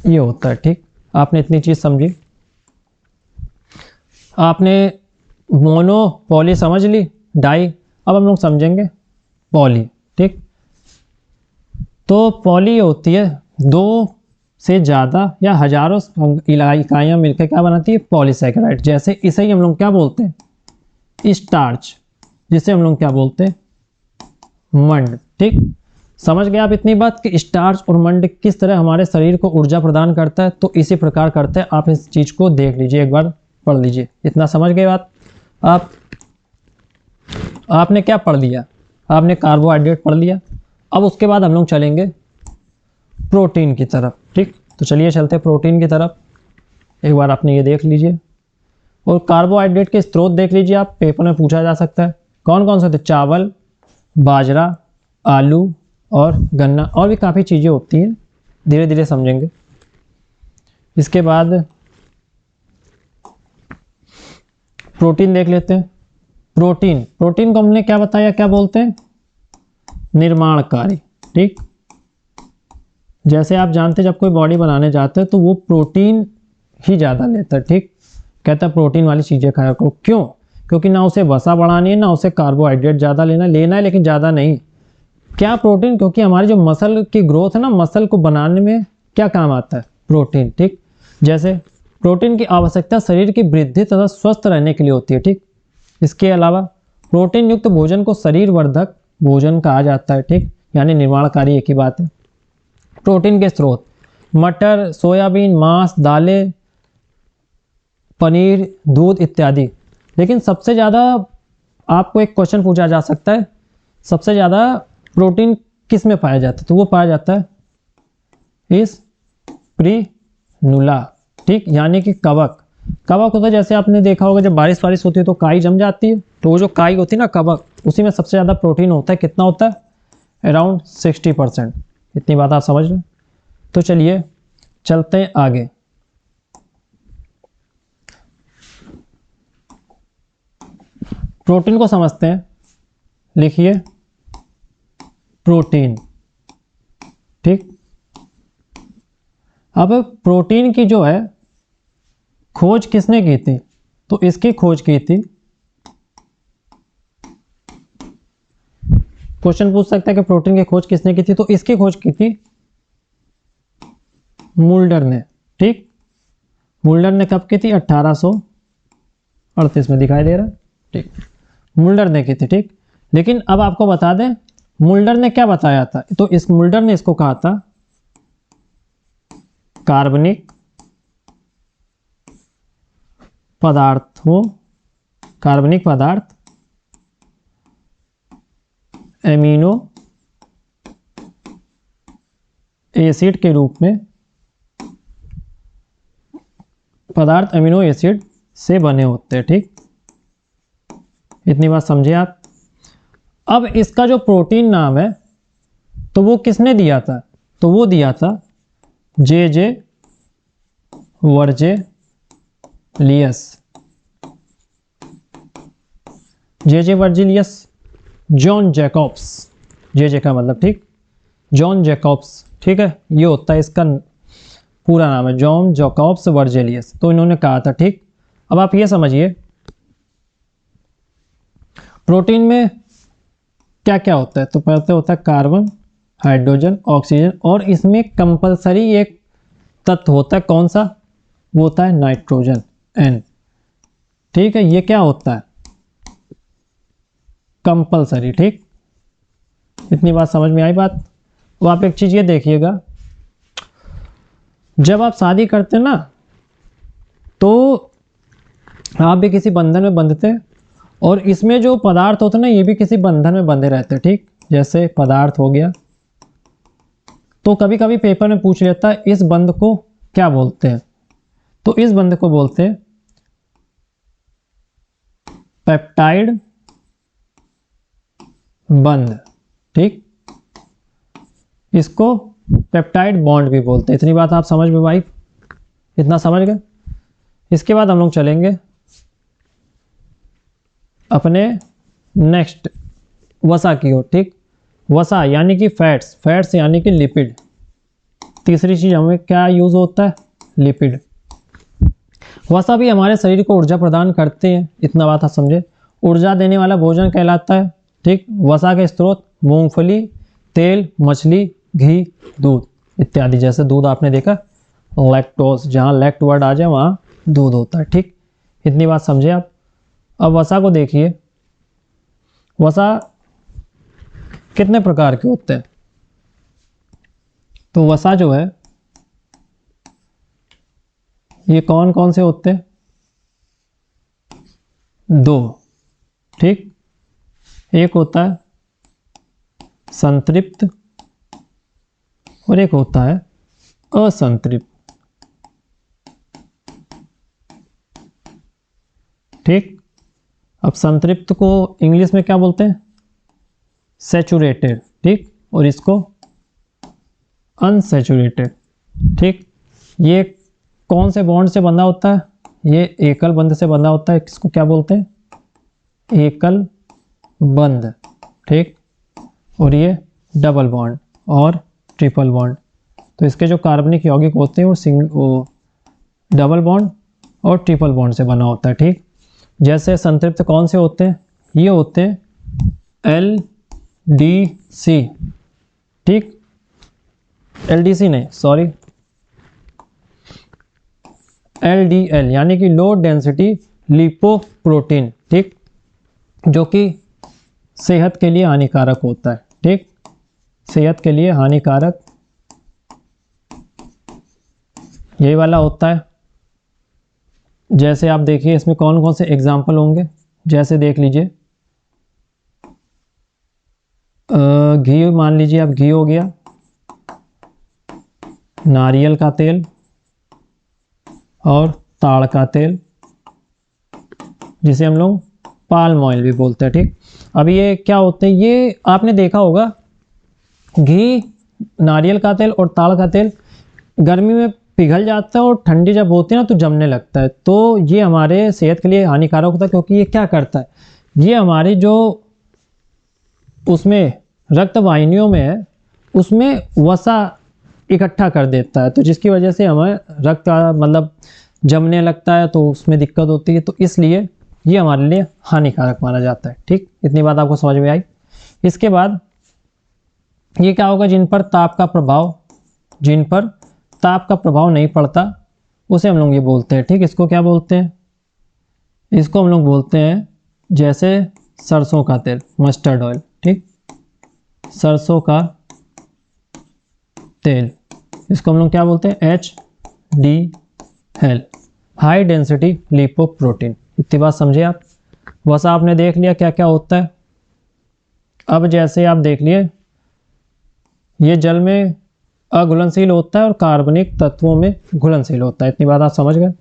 ये होता है। ठीक, आपने इतनी चीज समझी। आपने मोनो पॉली समझ ली, डाई। अब हम लोग समझेंगे पॉली। ठीक, तो पॉली होती है दो से ज़्यादा या हजारों इकाइयाँ मिलकर क्या बनाती है? पॉलीसैकेराइड। जैसे इसे ही हम लोग क्या बोलते हैं? स्टार्च, जिसे हम लोग क्या बोलते हैं? मंड। ठीक, समझ गए आप इतनी बात कि स्टार्च और मंड किस तरह हमारे शरीर को ऊर्जा प्रदान करता है? तो इसी प्रकार करते हैं। आप इस चीज़ को देख लीजिए, एक बार पढ़ लीजिए। इतना समझ गए बात? आपने क्या पढ़ लिया? आपने कार्बोहाइड्रेट पढ़ लिया। अब उसके बाद हम लोग चलेंगे प्रोटीन की तरफ। ठीक, तो चलिए चलते हैं प्रोटीन की तरफ। एक बार आपने ये देख लीजिए, और कार्बोहाइड्रेट के स्रोत देख लीजिए। आप पेपर में पूछा जा सकता है कौन कौन से होते? चावल, बाजरा, आलू और गन्ना, और भी काफ़ी चीज़ें होती हैं, धीरे धीरे समझेंगे। इसके बाद प्रोटीन देख लेते हैं। प्रोटीन को हमने क्या बताया, क्या बोलते हैं? निर्माणकारी। ठीक, जैसे आप जानते हैं जब कोई बॉडी बनाने जाते हैं तो वो प्रोटीन ही ज़्यादा लेता है। ठीक, कहता है प्रोटीन वाली चीज़ें खाया करो। क्यों? क्योंकि ना उसे वसा बढ़ानी है, ना उसे कार्बोहाइड्रेट ज़्यादा लेना है लेकिन ज़्यादा नहीं। क्या प्रोटीन? क्योंकि हमारी जो मसल की ग्रोथ है ना, मसल को बनाने में क्या काम आता है? प्रोटीन। ठीक, जैसे प्रोटीन की आवश्यकता शरीर की वृद्धि तथा स्वस्थ रहने के लिए होती है। ठीक, इसके अलावा प्रोटीन युक्त भोजन को शरीर वर्धक भोजन कहा जाता है। ठीक, यानी निर्माणकारी, एक ही बात है। प्रोटीन के स्रोत मटर, सोयाबीन, मांस, दालें, पनीर, दूध इत्यादि। लेकिन सबसे ज़्यादा आपको एक क्वेश्चन पूछा जा सकता है, सबसे ज़्यादा प्रोटीन किस में पाया जाता है? तो वो पाया जाता है इस स्पिरुलिना। ठीक, यानी कि कवक। कवक होता है, जैसे आपने देखा होगा जब बारिश होती है तो काई जम जाती है, तो वो जो काई होती है ना, कवक, उसी में सबसे ज़्यादा प्रोटीन होता है। कितना होता है? अराउंड 60%। इतनी बात आप समझ रहे हैं। तो चलिए चलते हैं आगे। प्रोटीन को समझते हैं। लिखिए प्रोटीन। ठीक, अब प्रोटीन की जो है खोज किसने की थी? तो इसकी खोज की थी, क्वेश्चन पूछ सकता है कि प्रोटीन की खोज किसने की थी, तो इसकी खोज की थी मुल्डर ने। ठीक, मुल्डर ने कब की थी? 1838 में दिखाई दे रहा है। ठीक, मुल्डर ने की थी। ठीक, लेकिन अब आपको बता दें मुल्डर ने क्या बताया था। तो इस मुल्डर ने इसको कहा था कार्बनिक पदार्थों, कार्बनिक पदार्थ एमिनो एसिड के रूप में, पदार्थ एमिनो एसिड से बने होते हैं। ठीक, इतनी बात समझे आप। अब इसका जो प्रोटीन नाम है तो वो किसने दिया था? तो वो दिया था जे वर्जेलियस। जे वर्जेलियस, जॉन जैकब्स, जे का मतलब ठीक जॉन जैकब्स। ठीक है, ये होता है इसका पूरा नाम है, जॉन जैकब्स वर्जेलियस। तो इन्होंने कहा था। ठीक, अब आप ये समझिए प्रोटीन में क्या क्या होता है। तो पहले होता है कार्बन, हाइड्रोजन, ऑक्सीजन, और इसमें कंपलसरी एक तत्व होता है। कौन सा? वो होता है नाइट्रोजन, N। ठीक है, ये क्या होता है? कंपलसरी। ठीक, इतनी बात समझ में आई बात। वो आप एक चीज ये देखिएगा, जब आप शादी करते हैं ना तो आप भी किसी बंधन में बंधते हैं, और इसमें जो पदार्थ होते हैं ना ये भी किसी बंधन में बंधे रहते हैं। ठीक, जैसे पदार्थ हो गया, तो कभी कभी पेपर में पूछ लेता है इस बंध को क्या बोलते हैं। तो इस बंध को बोलते हैं पेप्टाइड बंध। ठीक, इसको पेप्टाइड बॉन्ड भी बोलते हैं। इतनी बात आप समझ में भाई, इतना समझ गए। इसके बाद हम लोग चलेंगे अपने नेक्स्ट वसा की ओर। ठीक, वसा यानी कि फैट्स, फैट्स यानी कि लिपिड। तीसरी चीज हमें क्या यूज होता है? लिपिड। वसा भी हमारे शरीर को ऊर्जा प्रदान करते हैं, इतना बात आप समझे। ऊर्जा देने वाला भोजन कहलाता है। ठीक, वसा के स्रोत मूंगफली, तेल, मछली, घी, दूध इत्यादि। जैसे दूध आपने देखा लैक्टोज, जहाँ लैक्ट वर्ड आ जाए वहाँ दूध होता है। ठीक, इतनी बात समझे आप। अब वसा को देखिए, वसा कितने प्रकार के होते हैं। तो वसा जो है ये कौन कौन से होते हैं? 2। ठीक, एक होता है संतृप्त और एक होता है असंतृप्त। ठीक, अब संतृप्त को इंग्लिश में क्या बोलते हैं? सैचुरेटेड। ठीक, और इसको अनसैचुरेटेड। ठीक, ये कौन से बॉन्ड से बंधा होता है? ये एकल बंध से बंधा होता है। किसको क्या बोलते हैं? एकल बंध। ठीक, और ये डबल बॉन्ड और ट्रिपल बॉन्ड। तो इसके जो कार्बनिक यौगिक होते हैं वो डबल बॉन्ड और ट्रिपल बॉन्ड से बना होता है। ठीक, जैसे संतृप्त कौन से होते हैं? ये होते हैं LDC। ठीक, LDC नहीं, सॉरी, LDL यानी कि लो डेंसिटी लिपोप्रोटीन। ठीक, जो कि सेहत के लिए हानिकारक होता है। ठीक, सेहत के लिए हानिकारक यही वाला होता है। जैसे आप देखिए इसमें कौन कौन से एग्जाम्पल होंगे। जैसे देख लीजिए घी, मान लीजिए आप घी हो गया, नारियल का तेल और ताड़ का तेल, जिसे हम लोग पाल्म ऑयल भी बोलते हैं। ठीक, अब ये क्या होते हैं? ये आपने देखा होगा घी नारियल का तेल और ताड़ का तेल गर्मी में पिघल जाता है और ठंडी जब होती है ना तो जमने लगता है, तो ये हमारे सेहत के लिए हानिकारक होता है, क्योंकि ये क्या करता है, ये हमारी जो उसमें रक्त वाहिनियों में है उसमें वसा इकट्ठा कर देता है, तो जिसकी वजह से हमें रक्त मतलब जमने लगता है, तो उसमें दिक्कत होती है, तो इसलिए ये हमारे लिए हानिकारक माना जाता है। ठीक, इतनी बात आपको समझ में आई। इसके बाद ये क्या होगा, जिन पर ताप का प्रभाव नहीं पड़ता उसे हम लोग ये बोलते हैं, ठीक, इसको क्या बोलते हैं, इसको हम लोग बोलते हैं जैसे सरसों का तेल, मस्टर्ड ऑयल, ठीक, सरसों का तेल, इसको हम लोग क्या बोलते हैं, HDL, हाई डेंसिटी लिपोप्रोटीन। इतनी बात समझे आप। वैसा आपने देख लिया क्या क्या होता है। अब जैसे आप देख लिए ये जल में अघुलनशील होता है और कार्बनिक तत्वों में घुलनशील होता है, इतनी बात आप समझ गए।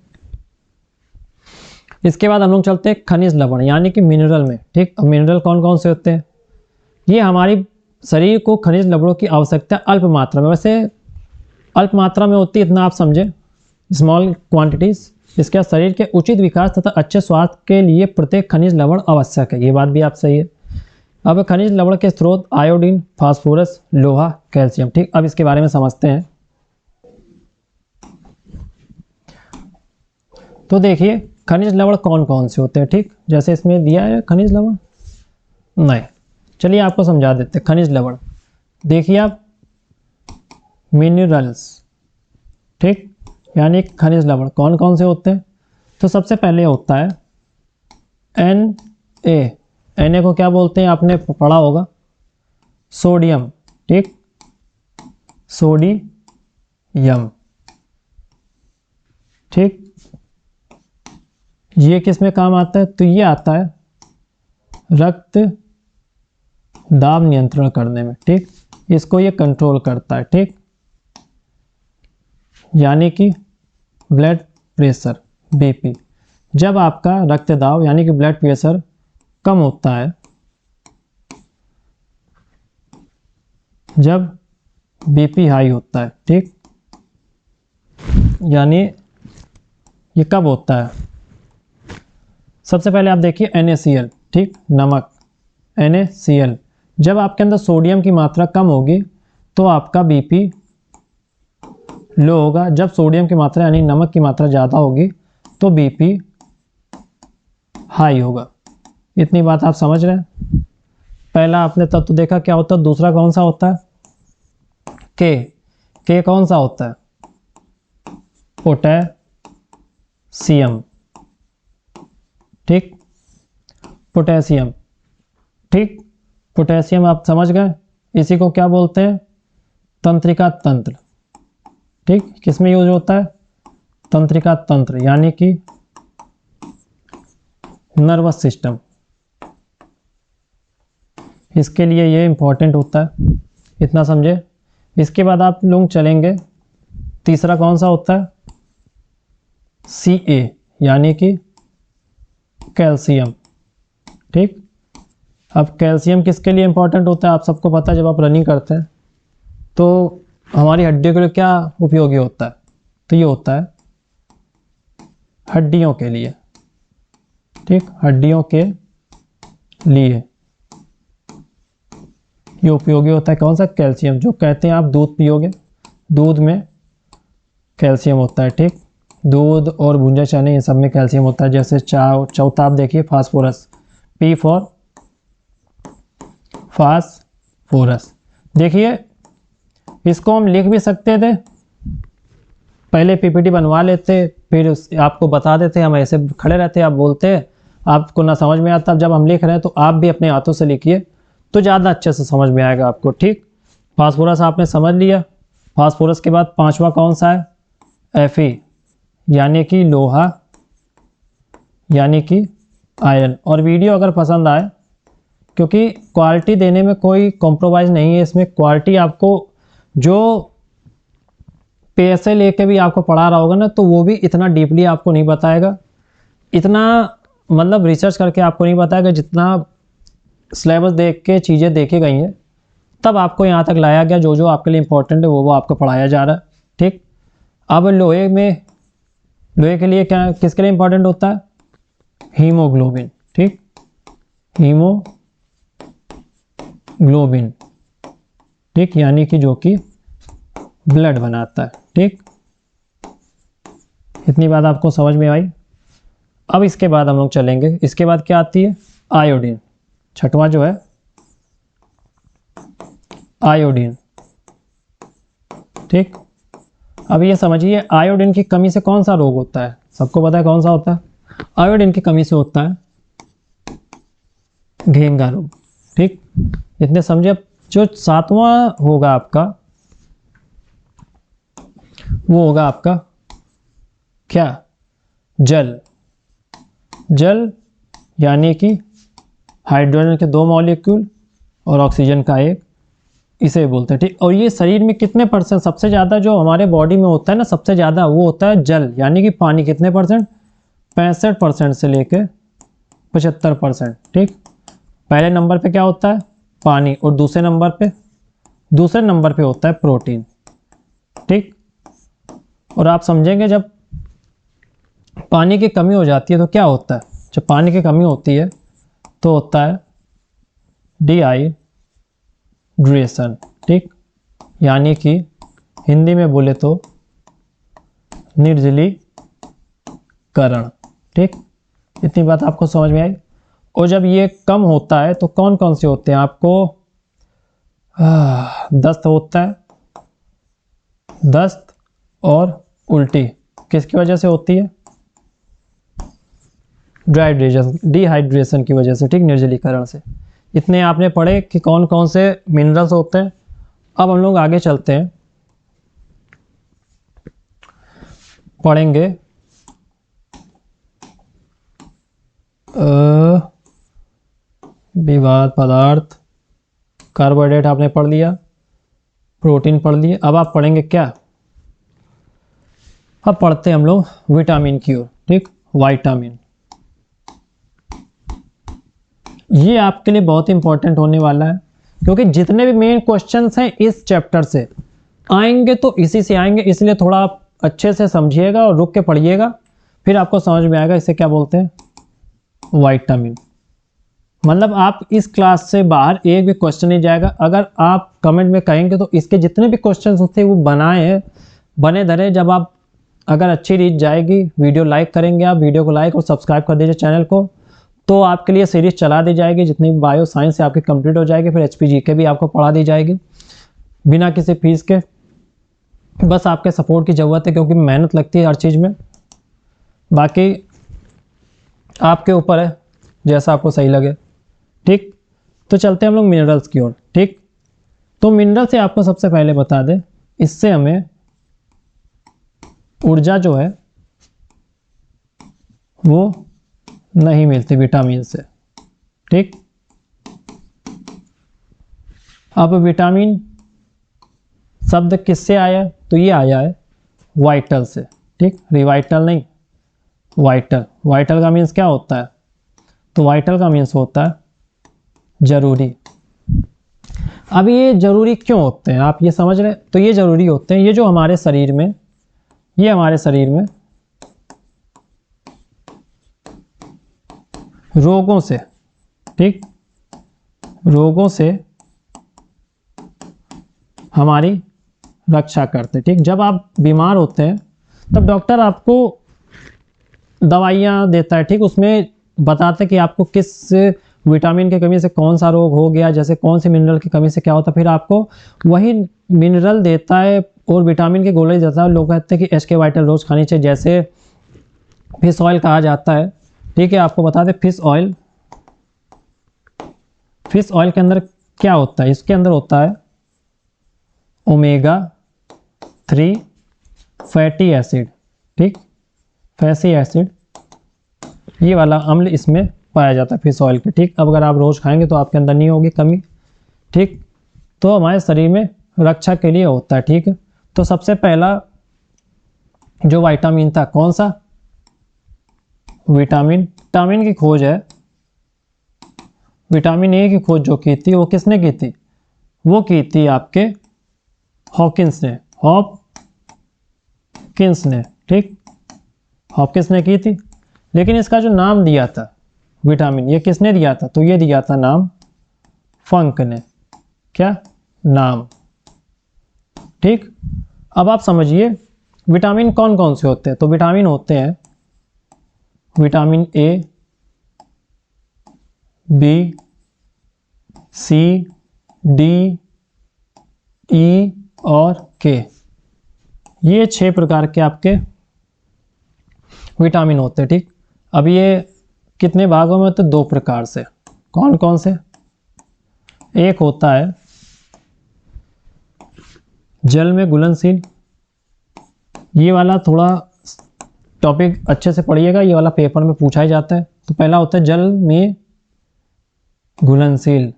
इसके बाद हम लोग चलते हैं खनिज लवण यानी कि मिनरल में, ठीक। अब मिनरल कौन कौन से होते हैं, ये हमारी शरीर को खनिज लवणों की आवश्यकता अल्प मात्रा में, वैसे अल्प मात्रा में होती है, इतना आप समझे, स्मॉल क्वांटिटीज। इसके बाद शरीर के उचित विकास तथा अच्छे स्वास्थ्य के लिए प्रत्येक खनिज लवण आवश्यक है, ये बात भी आप सही है। अब खनिज लवण के स्रोत आयोडीन, फास्फोरस, लोहा, कैल्शियम, ठीक। अब इसके बारे में समझते हैं। तो देखिए खनिज लवण कौन कौन से होते हैं, ठीक, जैसे इसमें दिया है खनिज लवण, नहीं, चलिए आपको समझा देते हैं। खनिज लवण देखिए आप, मिनरल्स, ठीक, यानी खनिज लवण कौन कौन से होते हैं। तो सबसे पहले होता है Na को क्या बोलते हैं, आपने पढ़ा होगा, सोडियम, ठीक, सोडियम, ठीक। ये किस में काम आता है, तो ये आता है रक्त दाब नियंत्रण करने में, ठीक, इसको ये कंट्रोल करता है, ठीक, यानी कि ब्लड प्रेशर, BP, जब आपका रक्त दाब यानी कि ब्लड प्रेशर कम होता है, जब BP हाई होता है, ठीक, यानी ये कब होता है, सबसे पहले आप देखिए NaCl, ठीक, नमक, NaCl, जब आपके अंदर सोडियम की मात्रा कम होगी तो आपका BP लो होगा, जब सोडियम की मात्रा यानी नमक की मात्रा ज़्यादा होगी तो BP हाई होगा। इतनी बात आप समझ रहे हैं। पहला आपने तत्व देखा क्या होता है, दूसरा कौन सा होता है, के कौन सा होता है, पोटेशियम, ठीक, पोटेशियम, ठीक, पोटेशियम आप समझ गए। इसी को क्या बोलते हैं, तंत्रिका तंत्र, ठीक, किसमें यूज होता है, तंत्रिका तंत्र यानी कि नर्वस सिस्टम, इसके लिए ये इंपॉर्टेंट होता है, इतना समझे। इसके बाद आप लोग चलेंगे, तीसरा कौन सा होता है, Ca यानी कि कैल्शियम, ठीक। अब कैल्शियम किसके लिए इंपॉर्टेंट होता है, आप सबको पता है, जब आप रनिंग करते हैं तो हमारी हड्डियों के लिए क्या उपयोगी होता है, तो ये होता है हड्डियों के लिए, ठीक, हड्डियों के लिए ये उपयोगी होता है कौन सा, कैल्शियम। जो कहते हैं आप दूध पियोगे, दूध में कैल्शियम होता है, ठीक, दूध और भुंजा चने इन सब में कैल्शियम होता है। जैसे चौथा आप देखिए फास्फोरस, P फॉर फास्फोरस, देखिए इसको हम लिख भी सकते थे, पहले PPT बनवा लेते, फिर आपको बता देते, हम ऐसे खड़े रहते, आप बोलते, आपको ना समझ में आता। जब हम लिख रहे हैं तो आप भी अपने हाथों से लिखिए तो ज़्यादा अच्छे से समझ में आएगा आपको, ठीक। फास्फोरस आपने समझ लिया। फास्फोरस के बाद पांचवा कौन सा है, Fe यानी कि लोहा यानी कि आयरन। और वीडियो अगर पसंद आए, क्योंकि क्वालिटी देने में कोई कॉम्प्रोमाइज़ नहीं है, इसमें क्वालिटी आपको जो पैसे लेके भी आपको पढ़ा रहा होगा ना, तो वो भी इतना डीपली आपको नहीं बताएगा, इतना मतलब रिसर्च करके आपको नहीं बताएगा, जितना सिलेबस देख के चीज़ें देखी गई हैं तब आपको यहाँ तक लाया गया, जो जो आपके लिए इंपॉर्टेंट है वो आपको पढ़ाया जा रहा है। ठीक, अब लोहे में, लोहे के लिए क्या, किसके लिए इंपॉर्टेंट होता है? हीमोग्लोबिन। ठीक, हीमोग्लोबिन, ठीक, यानी कि जो कि ब्लड बनाता है। ठीक, इतनी बात आपको समझ में आई। अब इसके बाद हम लोग चलेंगे, इसके बाद क्या आती है? आयोडीन। छठवां जो है आयोडीन। ठीक, अब ये समझिए आयोडीन की कमी से कौन सा रोग होता है? सबको पता है कौन सा होता है? आयोडीन की कमी से होता है घेंगा रोग। ठीक, इतने समझे। अब जो सातवां होगा आपका, वो होगा आपका क्या? जल। जल यानी कि हाइड्रोजन के 2 मॉलिक्यूल और ऑक्सीजन का 1, इसे बोलते हैं। ठीक, और ये शरीर में कितने परसेंट, सबसे ज़्यादा जो हमारे बॉडी में होता है ना, सबसे ज़्यादा वो होता है जल, यानी कि पानी। कितने परसेंट? 65% से लेके 75%। ठीक, पहले नंबर पे क्या होता है? पानी, और दूसरे नंबर पे होता है प्रोटीन। ठीक, और आप समझेंगे जब पानी की कमी हो जाती है तो क्या होता है? जब पानी की कमी होती है तो होता है डिहाइड्रेशन। ठीक, यानी कि हिंदी में बोले तो निर्जलीकरण। ठीक, इतनी बात आपको समझ में आई। और जब ये कम होता है तो कौन कौन से होते हैं आपको? दस्त होता है, दस्त और उल्टी किसकी वजह से होती है? डिहाइड्रेशन की वजह से। ठीक, निर्जलीकरण से। इतने आपने पढ़े कि कौन कौन से मिनरल्स होते हैं। अब हम लोग आगे चलते हैं, पढ़ेंगे विवाद पदार्थ। कार्बोहाइड्रेट आपने पढ़ लिया, प्रोटीन पढ़ लिए। अब आप पढ़ेंगे क्या? अब पढ़ते हैं हम लोग विटामिन की ओर। ठीक, विटामिन, ये आपके लिए बहुत इंपॉर्टेंट होने वाला है, क्योंकि जितने भी मेन क्वेश्चंस हैं इस चैप्टर से आएंगे तो इसी से आएंगे, इसलिए थोड़ा आप अच्छे से समझिएगा और रुक के पढ़िएगा, फिर आपको समझ में आएगा इसे क्या बोलते हैं, विटामिन। मतलब आप इस क्लास से बाहर एक भी क्वेश्चन नहीं जाएगा। अगर आप कमेंट में कहेंगे तो इसके जितने भी क्वेश्चन होते वो बनाए हैं, बने धरे। जब आप अगर अच्छी रीच जाएगी, वीडियो लाइक करेंगे, आप वीडियो को लाइक और सब्सक्राइब कर दीजिए चैनल को, तो आपके लिए सीरीज चला दी जाएगी। जितनी भी बायो साइंस से आपकी कंप्लीट हो जाएगी, फिर HPGK भी आपको पढ़ा दी जाएगी बिना किसी फीस के। बस आपके सपोर्ट की ज़रूरत है, क्योंकि मेहनत लगती है हर चीज़ में। बाकी आपके ऊपर है, जैसा आपको सही लगे। ठीक, तो चलते हैं हम लोग मिनरल्स की ओर। ठीक, तो मिनरल से आपको सबसे पहले बता दें, इससे हमें ऊर्जा जो है वो नहीं मिलती विटामिन से। ठीक, अब विटामिन शब्द किससे आया? तो ये आया है वाइटल से। ठीक, रिवाइटल नहीं, वाइटल। वाइटल का मीन्स क्या होता है? तो वाइटल का मीन्स होता है जरूरी। अब ये जरूरी क्यों होते हैं आप ये समझ रहे? तो ये जरूरी होते हैं, ये जो हमारे शरीर में, ये हमारे शरीर में रोगों से, ठीक, रोगों से हमारी रक्षा करते। ठीक, जब आप बीमार होते हैं तब डॉक्टर आपको दवाइयाँ देता है। ठीक, उसमें बताते कि आपको किस विटामिन की कमी से कौन सा रोग हो गया, जैसे कौन से मिनरल की कमी से क्या होता है, फिर आपको वही मिनरल देता है और विटामिन के गोले देता है। लोग कहते हैं कि HK वाइटल रोज़ खानी चाहिए, जैसे फिश ऑयल कहा जाता है। ठीक है, आपको बता दें फिश ऑयल के अंदर क्या होता है? इसके अंदर होता है ओमेगा-3 फैटी एसिड। ठीक, फैटी एसिड, ये वाला अम्ल इसमें पाया जाता है फिश ऑयल के। ठीक, अब अगर आप रोज़ खाएंगे तो आपके अंदर नहीं होगी कमी। ठीक, तो हमारे शरीर में रक्षा के लिए होता है। ठीक, तो सबसे पहला जो विटामिन था कौन सा? विटामिन की खोज है, विटामिन ए की खोज जो की थी वो किसने की थी? वो की थी आपके हॉकिंस ने, ठीक, हॉकिंस ने की थी। लेकिन इसका जो नाम दिया था विटामिन, ये किसने दिया था? तो ये दिया था नाम फंक ने। क्या नाम? ठीक। अब आप समझिए विटामिन कौन कौन से होते हैं। तो विटामिन होते हैं vitamin A, B, C, D, E और के। ये 6 प्रकार के आपके विटामिन होते हैं। ठीक। अब ये कितने भागों में होते हैं? 2 प्रकार से। कौन कौन से? एक होता है जल में घुलनशील, ये वाला थोड़ा टॉपिक अच्छे से पढ़िएगा, ये वाला पेपर में पूछा ही जाता है। तो पहला होता है जल में घुलनशील,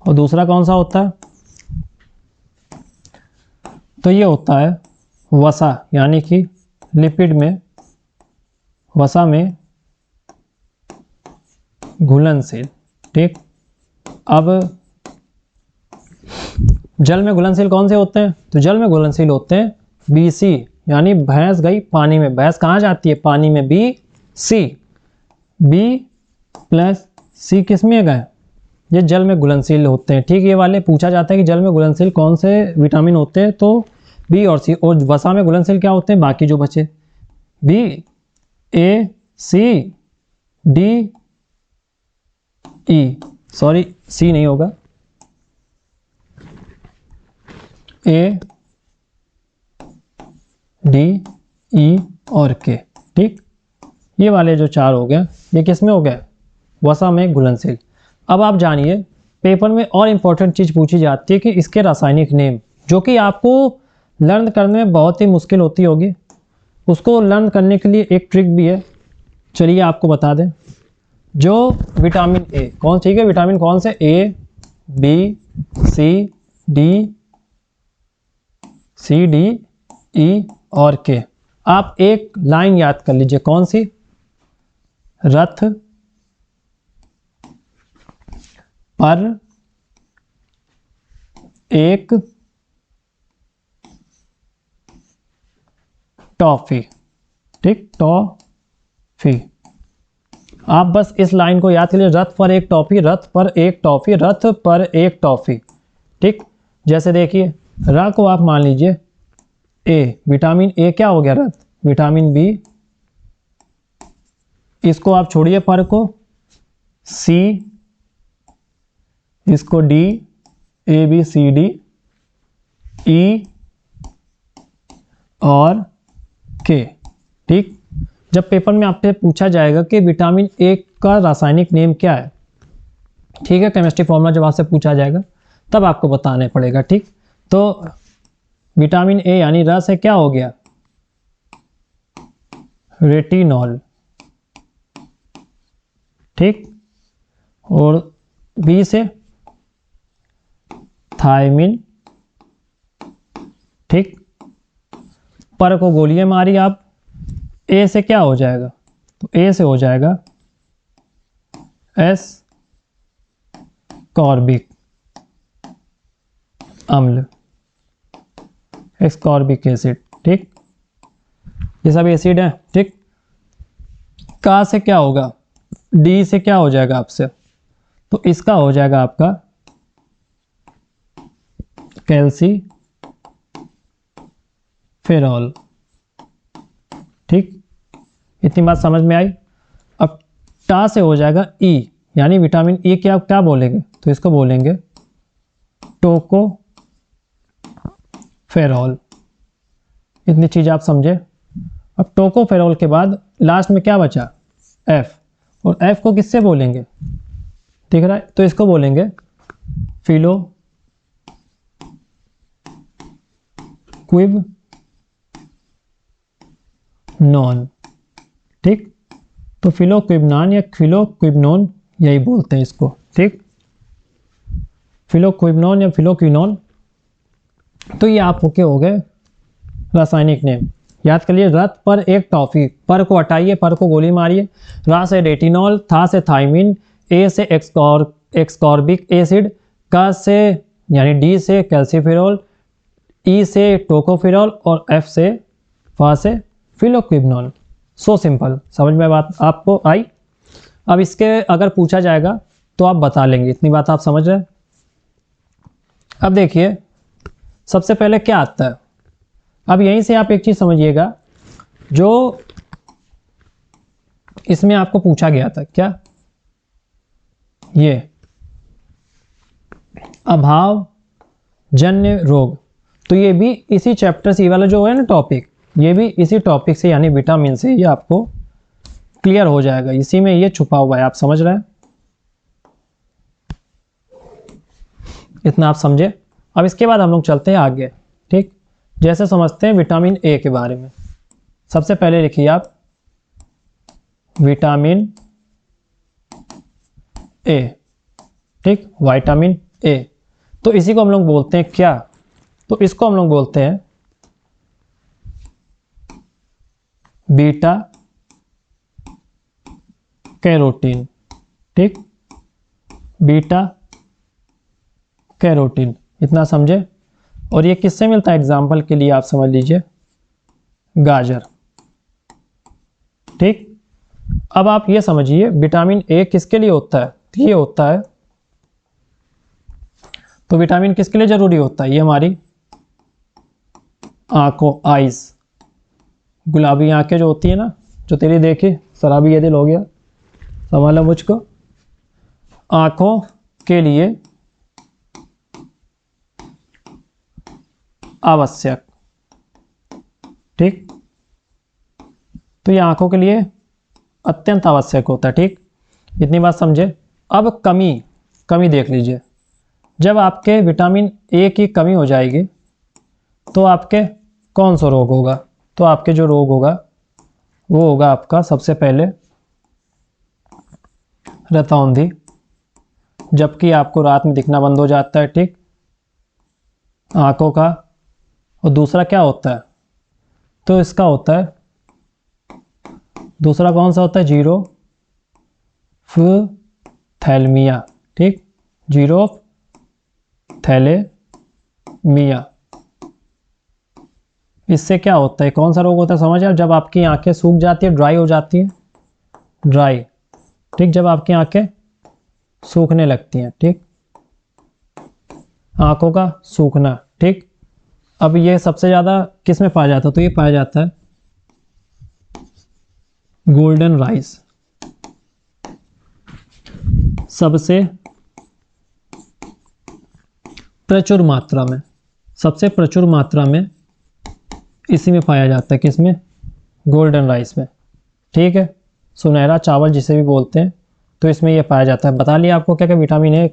और दूसरा कौन सा होता है? तो ये होता है वसा, यानी कि लिपिड में, वसा में घुलनशील। ठीक। अब जल में घुलनशील कौन से होते हैं? तो जल में घुलनशील होते हैं BC, यानी भैंस गई पानी में। भैंस कहाँ जाती है? पानी में। BC, B प्लस C किस में गए? ये जल में घुलनशील होते हैं। ठीक। ये वाले पूछा जाता है कि जल में घुलनशील कौन से विटामिन होते हैं, तो B और C। और वसा में घुलनशील क्या होते हैं? बाकी जो बचे B, A, C, D, E, sorry C नहीं होगा, A, D, E और K। ठीक। ये वाले जो 4 हो गए, ये किस में हो गए? वसा में घुलनशील। अब आप जानिए पेपर में और इम्पोर्टेंट चीज़ पूछी जाती है कि इसके रासायनिक नेम, जो कि आपको लर्न करने में बहुत ही मुश्किल होती होगी। उसको लर्न करने के लिए एक ट्रिक भी है, चलिए आपको बता दें। जो विटामिन ए कौन, ठीक है, विटामिन कौन से? A, B, C, D, E और K। आप एक लाइन याद कर लीजिए, कौन सी? रथ पर एक टॉफी। ठीक, टॉफी। आप बस इस लाइन को याद कर लीजिए, रथ पर एक टॉफी, रथ पर एक टॉफी, रथ पर एक टॉफी। ठीक। जैसे देखिए र को आप मान लीजिए ए, विटामिन ए क्या हो गया? रथ। विटामिन बी, इसको आप छोड़िए पर को, सी, इसको D, A B C D, E और K। ठीक। जब पेपर में आपसे पूछा जाएगा कि विटामिन ए का रासायनिक नेम क्या है, ठीक है, केमिस्ट्री फॉर्मूला जब आपसे पूछा जाएगा तब आपको बताने पड़ेगा। ठीक। तो विटामिन ए यानी र से क्या हो गया? रेटिनॉल। ठीक। और बी से थायमिन। ठीक। पर को गोलियां मारी आप। ए से क्या हो जाएगा? तो ए से हो जाएगा एस कॉर्बिक अम्ल, एस्कॉर्बिक एसिड। ठीक। ये सब एसिड है। ठीक। का से क्या होगा? डी से क्या हो जाएगा आपसे? तो इसका हो जाएगा आपका कैल्सीफेरॉल। ठीक। इतनी बात समझ में आई। अब टा से हो जाएगा ई, यानी विटामिन ई के आप क्या बोलेंगे? तो इसको बोलेंगे टोकोफेरॉल। इतनी चीज़ आप समझे। अब टोकोफेरॉल के बाद लास्ट में क्या बचा? एफ। और एफ को किससे बोलेंगे? ठीक है, तो इसको बोलेंगे फिलो क्विबनोन। ठीक। तो फिलोक्विबनॉन या फिलोक्विबनोन यही बोलते हैं इसको। ठीक। फिलोक्विबनोन या फिलोक्विनोन। तो ये आपके हो गए रासायनिक नेम। याद कर लिए, रथ पर एक टॉफी, पर को हटाइए, पर को गोली मारिए। रा से रेटिनॉल, था से थायमिन, ए से एक्सकॉर्बिक एसिड, का से यानी डी से कैल्सीफेरॉल, ई से टोकोफेरॉल और एफ से फिलोक्विनोल। सो सिंपल, समझ में बात आपको आई। अब इसके अगर पूछा जाएगा तो आप बता लेंगे, इतनी बात आप समझ रहे हैं। अब देखिए सबसे पहले क्या आता है। अब यहीं से आप एक चीज़ समझिएगा, जो इसमें आपको पूछा गया था, क्या ये अभाव जन्य रोग, तो ये भी इसी चैप्टर से, ये वाला जो है ना टॉपिक, ये भी इसी टॉपिक से यानी विटामिन से ये आपको क्लियर हो जाएगा, इसी में ये छुपा हुआ है, आप समझ रहे हैं, इतना आप समझे। अब इसके बाद हम लोग चलते हैं आगे, ठीक। जैसे समझते हैं विटामिन ए के बारे में। सबसे पहले लिखिए आप विटामिन ए, ठीक, विटामिन ए। तो इसी को हम लोग बोलते हैं क्या, तो इसको हम लोग बोलते हैं बीटा कैरोटीन, ठीक, बीटा कैरोटीन, इतना समझे। और ये किससे मिलता है, एग्जाम्पल के लिए आप समझ लीजिए गाजर, ठीक। अब आप ये समझिए विटामिन ए किसके लिए होता है, तो ये होता है, तो विटामिन किसके लिए जरूरी होता है, ये हमारी आंखों, आइज, गुलाबी आंखें जो होती है ना, जो तेरी देखी शराबी ये दिल हो गया, संभाला मुझको, आंखों के लिए आवश्यक, ठीक। तो ये आंखों के लिए अत्यंत आवश्यक होता है, ठीक, इतनी बात समझे। अब कमी देख लीजिए, जब आपके विटामिन ए की कमी हो जाएगी तो आपके कौन सा रोग होगा, तो आपके जो रोग होगा वो होगा आपका सबसे पहले रतौंधी, जबकि आपको रात में दिखना बंद हो जाता है, ठीक, आंखों का। और दूसरा क्या होता है, तो इसका होता है, दूसरा कौन सा होता है, जीरोफ्थैल्मिया, ठीक, जीरोफ्थैलेमिया। इससे क्या होता है, कौन सा रोग होता है समझ आप, जब आपकी आंखें सूख जाती है, ड्राई हो जाती है, ड्राई, ठीक, जब आपकी आंखें सूखने लगती हैं, ठीक, आंखों का सूखना, ठीक। अब ये सबसे ज़्यादा किस में पाया जाता है, तो ये पाया जाता है गोल्डन राइस, सबसे प्रचुर मात्रा में, सबसे प्रचुर मात्रा में इसी में पाया जाता है, किसमें, गोल्डन राइस में, ठीक है, सुनहरा चावल जिसे भी बोलते हैं, तो इसमें ये पाया जाता है। बता लिया आपको क्या क्या विटामिन है,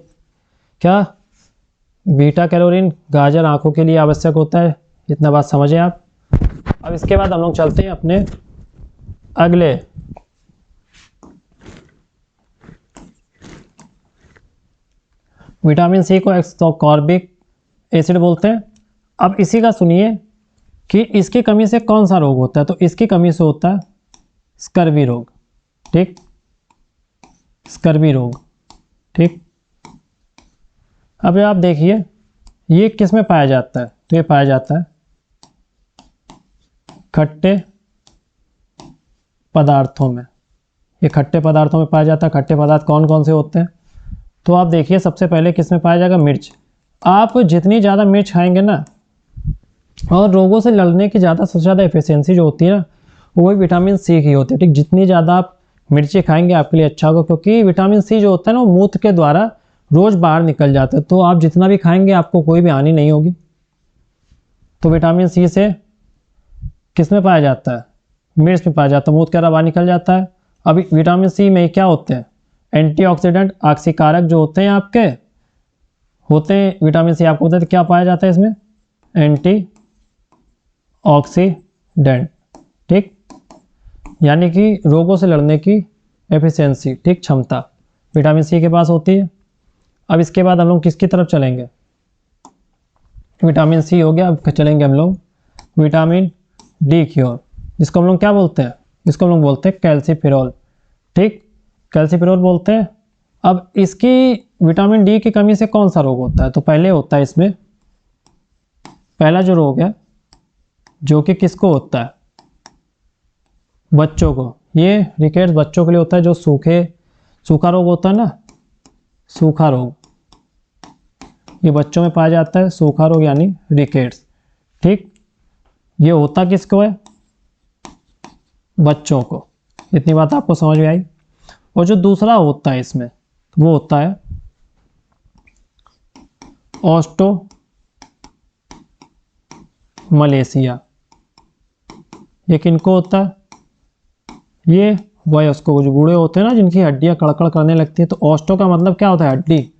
क्या बीटा कैरोटीन, गाजर आंखों के लिए आवश्यक होता है, इतना बात समझे आप। अब इसके बाद हम लोग चलते हैं अपने अगले विटामिन सी को एक्सकॉर्बिक एसिड बोलते हैं। अब इसी का सुनिए कि इसकी कमी से कौन सा रोग होता है, तो इसकी कमी से होता है स्कर्वी रोग, ठीक, स्कर्वी रोग, ठीक। अब आप देखिए ये किस में पाया जाता है, तो ये पाया जाता है खट्टे पदार्थों में, ये खट्टे पदार्थों में पाया जाता है। खट्टे पदार्थ कौन कौन से होते हैं, तो आप देखिए सबसे पहले किस में पाया जाएगा, मिर्च। आप जितनी ज़्यादा मिर्च खाएंगे ना, और रोगों से लड़ने की ज़्यादा सबसे ज़्यादा एफिशिएंसी जो होती है ना, वही विटामिन सी की होती है, ठीक। जितनी ज़्यादा आप मिर्ची खाएंगे आपके लिए अच्छा होगा, क्योंकि विटामिन सी जो होता है ना वो मूत्र के द्वारा रोज़ बाहर निकल जाता है, तो आप जितना भी खाएंगे आपको कोई भी हानि नहीं होगी। तो विटामिन सी से किस में पाया जाता है, मिर्च में पाया जाता है, मूत्र के द्वारा बाहर निकल जाता है। अभी विटामिन सी में क्या होते हैं, एंटीऑक्सीडेंट, ऑक्सीकारक जो होते हैं आपके होते हैं, विटामिन सी आपको होता है, तो क्या पाया जाता है इसमें, एंटी ऑक्सीडेंट, ठीक, यानी कि रोगों से लड़ने की एफिशिएंसी, ठीक, क्षमता विटामिन सी के पास होती है। अब इसके बाद हम लोग किसकी तरफ चलेंगे, विटामिन सी हो गया, अब चलेंगे हम लोग विटामिन डी की ओर, जिसको हम लोग क्या बोलते हैं, इसको हम लोग बोलते हैं कैल्सीफेरॉल, ठीक, कैल्सीफेरॉल बोलते हैं। अब इसकी विटामिन डी की कमी से कौन सा रोग होता है? तो पहले होता है इसमें पहला जो रोग है, जो कि किसको होता है? बच्चों को। ये रिकेट्स बच्चों के लिए होता है, जो सूखा रोग होता है ना, सूखा रोग, ये बच्चों में पाया जाता है, सूखा रोग यानी रिकेट्स। ठीक, ये होता किसको है? बच्चों को। इतनी बात आपको समझ में आई। और जो दूसरा होता है इसमें, वो होता है ऑस्टो मलेशिया। ये किनको होता है? ये वयस्कों को, जो बूढ़े होते हैं ना, जिनकी हड्डियां कड़कड़ करने लगती है। तो ऑस्टो का मतलब क्या होता है? हड्डी।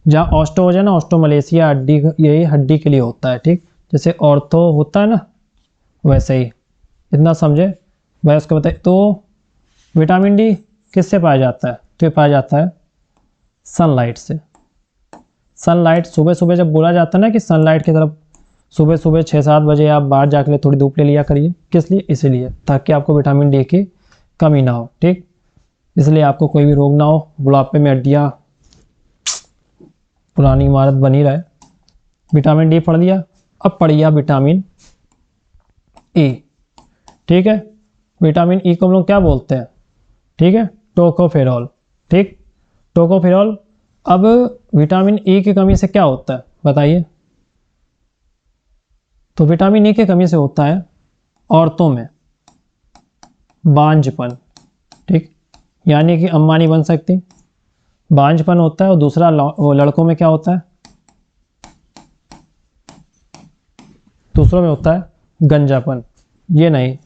जहाँ ऑस्टो हो जाए ना, ऑस्टो मलेशिया हड्डी, यही हड्डी के लिए होता है। ठीक, जैसे ऑर्थो होता है ना, वैसे ही। इतना समझे? वयस्क बताइए। तो विटामिन डी किससे पाया जाता है? तो ये पाया जाता है सनलाइट से। सनलाइट, सुबह सुबह जब बोला जाता है ना कि सनलाइट की तरफ सुबह सुबह 6-7 बजे आप बाहर जाकर थोड़ी धूप ले लिया करिए। किस लिए? इसीलिए ताकि आपको विटामिन डी की कमी ना हो। ठीक, इसलिए आपको कोई भी रोग ना हो, बुढ़ापे में हड्डियाँ पुरानी इमारत बनी रहे। विटामिन डी पढ़ लिया। अब पढ़िए विटामिन ई। ठीक है, विटामिन ई को हम लोग क्या बोलते हैं? ठीक है, टोकोफेरॉल। ठीक, टोकोफेरॉल। अब विटामिन ई की कमी से क्या होता है बताइए? तो विटामिन ई की कमी से होता है औरतों में बांझपन। ठीक, यानी कि अम्मा नहीं बन सकती, बांझपन होता है। और दूसरा लड़कों में क्या होता है? दूसरों में होता है गंजापन। ये नहीं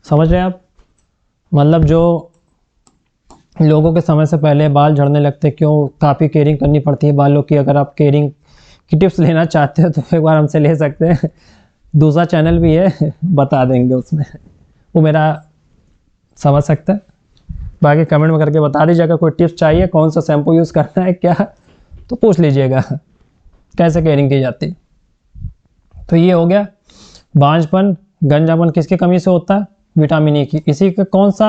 समझ रहे आप? मतलब जो लोगों के समय से पहले बाल झड़ने लगते, क्यों? काफ़ी केयरिंग करनी पड़ती है बालों की। अगर आप केयरिंग की टिप्स लेना चाहते हो तो एक बार हमसे ले सकते हैं। दूसरा चैनल भी है, बता देंगे उसमें, वो मेरा समझ सकता है। बाकी कमेंट में करके बता दीजिए। अगर कोई टिप्स चाहिए, कौन सा शैम्पू यूज़ करना है क्या, तो पूछ लीजिएगा कैसे केयरिंग की जाती। तो ये हो गया बांझपन, गंजापन किसकी कमी से होता है? विटामिन ई की। इसी के कौन सा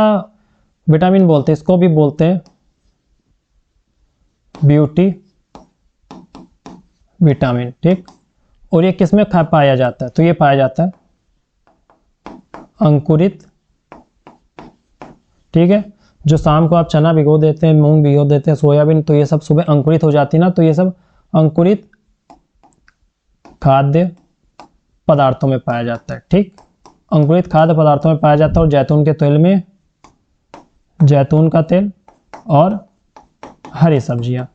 विटामिन बोलते हैं? इसको भी बोलते हैं ब्यूटी विटामिन। ठीक, और ये किस में पाया जाता है? तो ये पाया जाता है अंकुरित। ठीक है, जो शाम को आप चना भिगो देते हैं, मूंग भिगो देते हैं, सोयाबीन, तो ये सब सुबह अंकुरित हो जाती ना, तो ये सब अंकुरित खाद्य पदार्थों में पाया जाता है। ठीक, अंकुरित खाद्य पदार्थों में पाया जाता है। और जैतून के तेल में जैतून का तेल और हरी सब्जियां।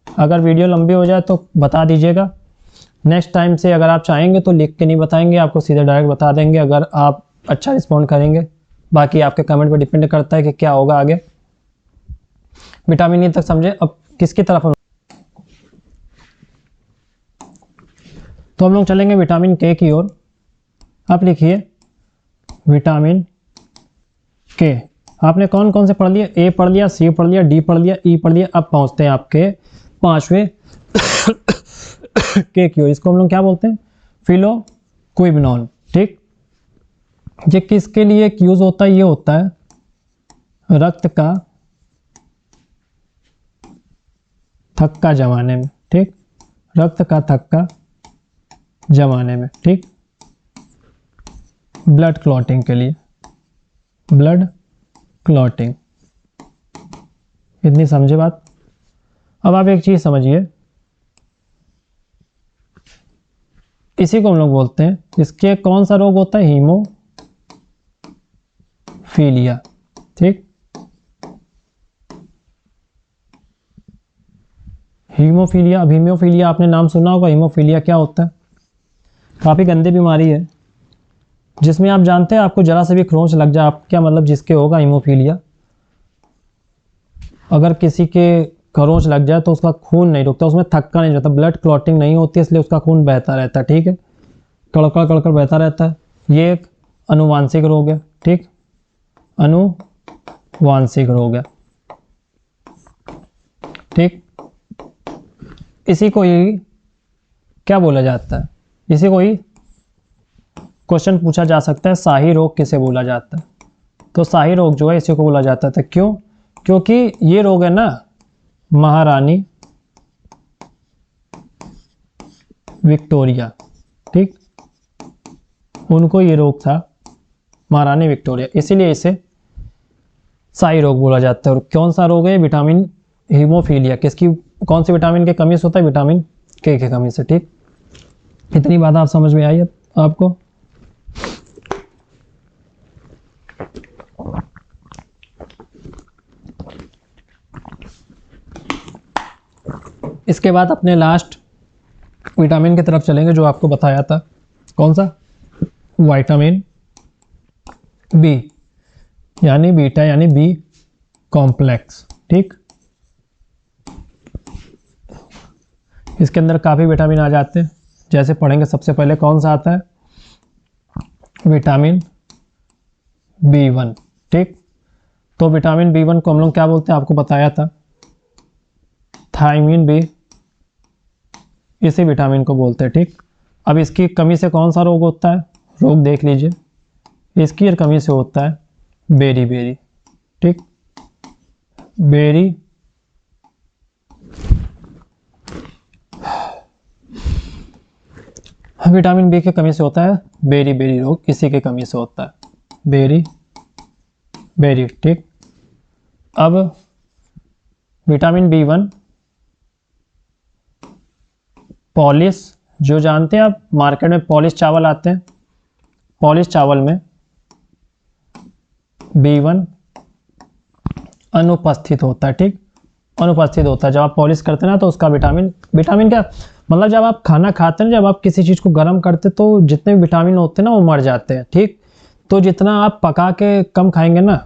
अगर वीडियो लंबी हो जाए तो बता दीजिएगा। नेक्स्ट टाइम से अगर आप चाहेंगे तो लिख के नहीं बताएंगे, आपको सीधे डायरेक्ट बता देंगे, अगर आप अच्छा रिस्पॉन्ड करेंगे। बाकी आपके कमेंट पर डिपेंड करता है कि क्या होगा आगे। विटामिन ई तक समझे। अब किसकी तरफ हम, तो हम लोग चलेंगे विटामिन के की ओर। आप लिखिए विटामिन के। आपने कौन कौन से पढ़ लिया? ए पढ़ लिया, सी पढ़ लिया, डी पढ़ लिया, ई पढ़ लिया। अब पहुंचते हैं आपके 5वें के की ओर। इसको हम लोग क्या बोलते हैं? फिलोक्विनोन। ठीक, ये किसके लिए यूज होता है? ये होता है रक्त का थक्का जमाने में। ठीक, रक्त का थक्का जमाने में। ठीक, ब्लड क्लॉटिंग के लिए, ब्लड क्लॉटिंग। इतनी समझे बात? अब आप एक चीज समझिए, इसी को हम लोग बोलते हैं, इसके कौन सा रोग होता है? हीमोफीलिया। ठीक, हीमोफीलिया। अब हीमोफीलिया आपने नाम सुना होगा। हीमोफीलिया क्या होता है? काफ़ी गंदी बीमारी है, जिसमें आप जानते हैं आपको जरा से भी खरोंच लग जाए, आप क्या मतलब जिसके होगा हीमोफीलिया, अगर किसी के खरोंच लग जाए तो उसका खून नहीं रुकता, उसमें थक्का नहीं रहता, ब्लड क्लॉटिंग नहीं होती, इसलिए उसका खून बहता रहता है। ठीक है, कड़कड़ कड़कड़ बहता रहता है। ये एक अनुवांशिक रोग है। ठीक, अनुवांशिक रोग है। ठीक, इसी को ही क्या बोला जाता है? इसी को ही क्वेश्चन पूछा जा सकता है, शाही रोग किसे बोला जाता है? तो शाही रोग जो है इसी को बोला जाता है। क्यों? क्योंकि ये रोग है ना महारानी विक्टोरिया, ठीक, उनको ये रोग था महारानी विक्टोरिया, इसीलिए इसे शाही रोग बोला जाता है। और कौन सा रोग है? Vitamin haemophilia. किसकी, कौन सी विटामिन की कमी से होता है? विटामिन के की कमी से, ठीक। इतनी बात आप समझ में आई अब आपको? इसके बाद अपने लास्ट विटामिन की तरफ चलेंगे जो आपको बताया था। कौन सा? विटामिन बी, यानी बीटा, यानी बी कॉम्प्लेक्स, ठीक। इसके अंदर काफ़ी विटामिन आ जाते हैं, जैसे पढ़ेंगे। सबसे पहले कौन सा आता है? विटामिन B1, ठीक। तो विटामिन B1 को हम लोग क्या बोलते हैं? आपको बताया था, थायमिन बी, इसी विटामिन को बोलते हैं, ठीक। अब इसकी कमी से कौन सा रोग होता है? रोग देख लीजिए, इसकी कमी से होता है बेरी बेरी, ठीक। बेरी विटामिन बी की कमी से होता है बेरी बेरी रोग, इसी की कमी से होता है बेरी बेरी, ठीक। अब विटामिन B1 पॉलिश, जो जानते हैं आप, मार्केट में पॉलिश चावल आते हैं, पॉलिश चावल में B1 अनुपस्थित होता है, ठीक, अनुपस्थित होता है। जब आप पॉलिश करते हैं ना तो उसका विटामिन क्या मतलब, जब आप खाना खाते हैं, जब आप किसी चीज़ को गर्म करते तो जितने भी विटामिन होते हैं ना वो मर जाते हैं, ठीक। तो जितना आप पका के कम खाएंगे ना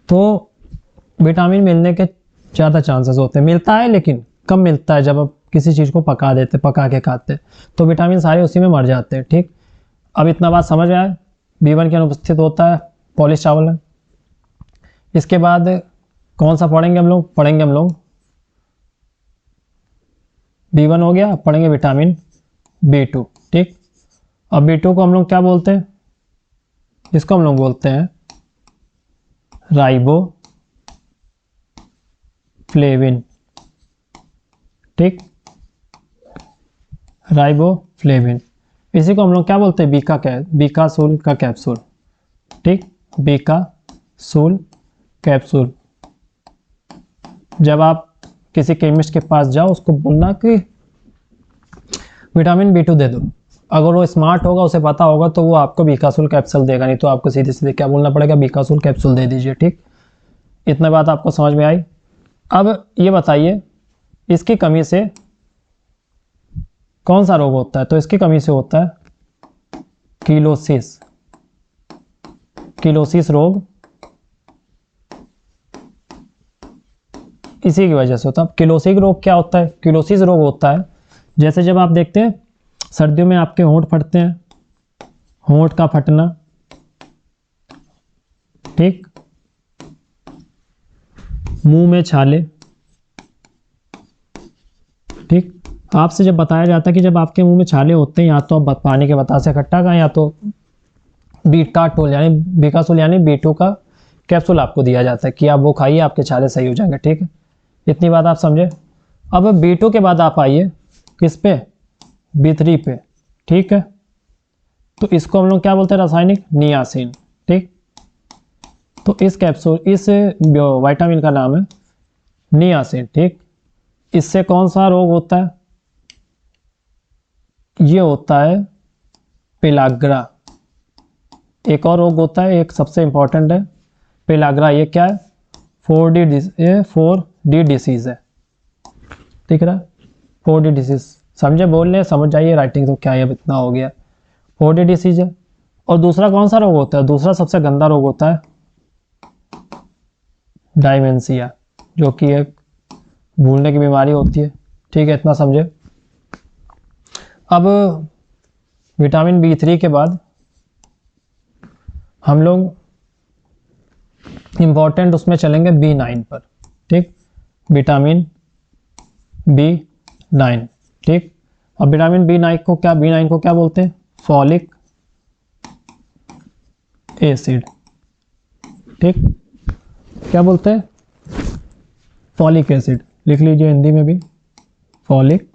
तो विटामिन मिलने के ज़्यादा चांसेस होते हैं। मिलता है लेकिन कम मिलता है। जब आप किसी चीज़ को पका देते, पका के खाते, तो विटामिन सारे उसी में मर जाते हैं, ठीक। अब इतना बात समझ आया? B1 के अनुपस्थित होता है पॉलिश चावल में। इसके बाद कौन सा पढ़ेंगे हम लोग? पढ़ेंगे हम लोग B1 हो गया, पढ़ेंगे विटामिन B2, ठीक। अब B2 को हम लोग क्या बोलते हैं? इसको हम लोग बोलते हैं राइबोफ्लेविन, ठीक, राइबोफ्लेविन। इसी को हम लोग क्या बोलते हैं? बीकासूल का कैप्सूल, ठीक, बीकासूल कैप्सूल। जब आप किसी केमिस्ट के पास जाओ, उसको बोलना कि विटामिन B2 दे दो। अगर वो स्मार्ट होगा, उसे पता होगा, तो वो आपको बीकासूल कैप्सूल देगा, नहीं तो आपको सीधे सीधे क्या बोलना पड़ेगा? बीकासूल कैप्सूल दे दीजिए, ठीक। इतना बात आपको समझ में आई? अब ये बताइए, इसकी कमी से कौन सा रोग होता है? तो इसकी कमी से होता है किलोसिस, किलोसिस रोग, इसी की वजह से होता है। किलोसिस रोग क्या होता है? किलोसिस रोग होता है जैसे जब आप देखते हैं सर्दियों में आपके होंठ फटते हैं, होंठ का फटना, ठीक, मुंह में छाले, ठीक। आपसे जब बताया जाता है कि जब आपके मुंह में छाले होते हैं, या तो आप पानी के बतासे इकट्ठा का, या तो बीटाटोल यानी बीकासूल यानी B2 का कैप्सूल आपको दिया जाता है कि आप वो खाइए, आपके छाले सही हो जाएंगे, ठीक है। इतनी बात आप समझे? अब B2 के बाद आप आइए किस पे? B3 पे, ठीक है। तो इसको हम लोग क्या बोलते हैं? रासायनिक नियासिन, ठीक। तो इस कैप्सूल, इस विटामिन का नाम है नियासिन, ठीक। इससे कौन सा रोग होता है? ये होता है पेलाग्रा। एक और रोग होता है, एक सबसे इंपॉर्टेंट है पेलाग्रा। ये क्या है? 4D डिसीज है, ठीक है। 4D डिसीज समझे? बोल रहे समझ जाइए, राइटिंग तो क्या है, अब इतना हो गया। 4D डिसीज है। और दूसरा कौन सा रोग होता है? दूसरा सबसे गंदा रोग होता है डायमेंशिया, जो कि एक भूलने की बीमारी होती है, ठीक है। इतना समझे? अब विटामिन B3 के बाद हम लोग इंपॉर्टेंट उसमें चलेंगे B9 पर, ठीक, विटामिन B9, ठीक। अब विटामिन B9 को क्या बोलते हैं? फॉलिक एसिड, ठीक। क्या बोलते हैं? फॉलिक एसिड, लिख लीजिए हिंदी में भी फॉलिक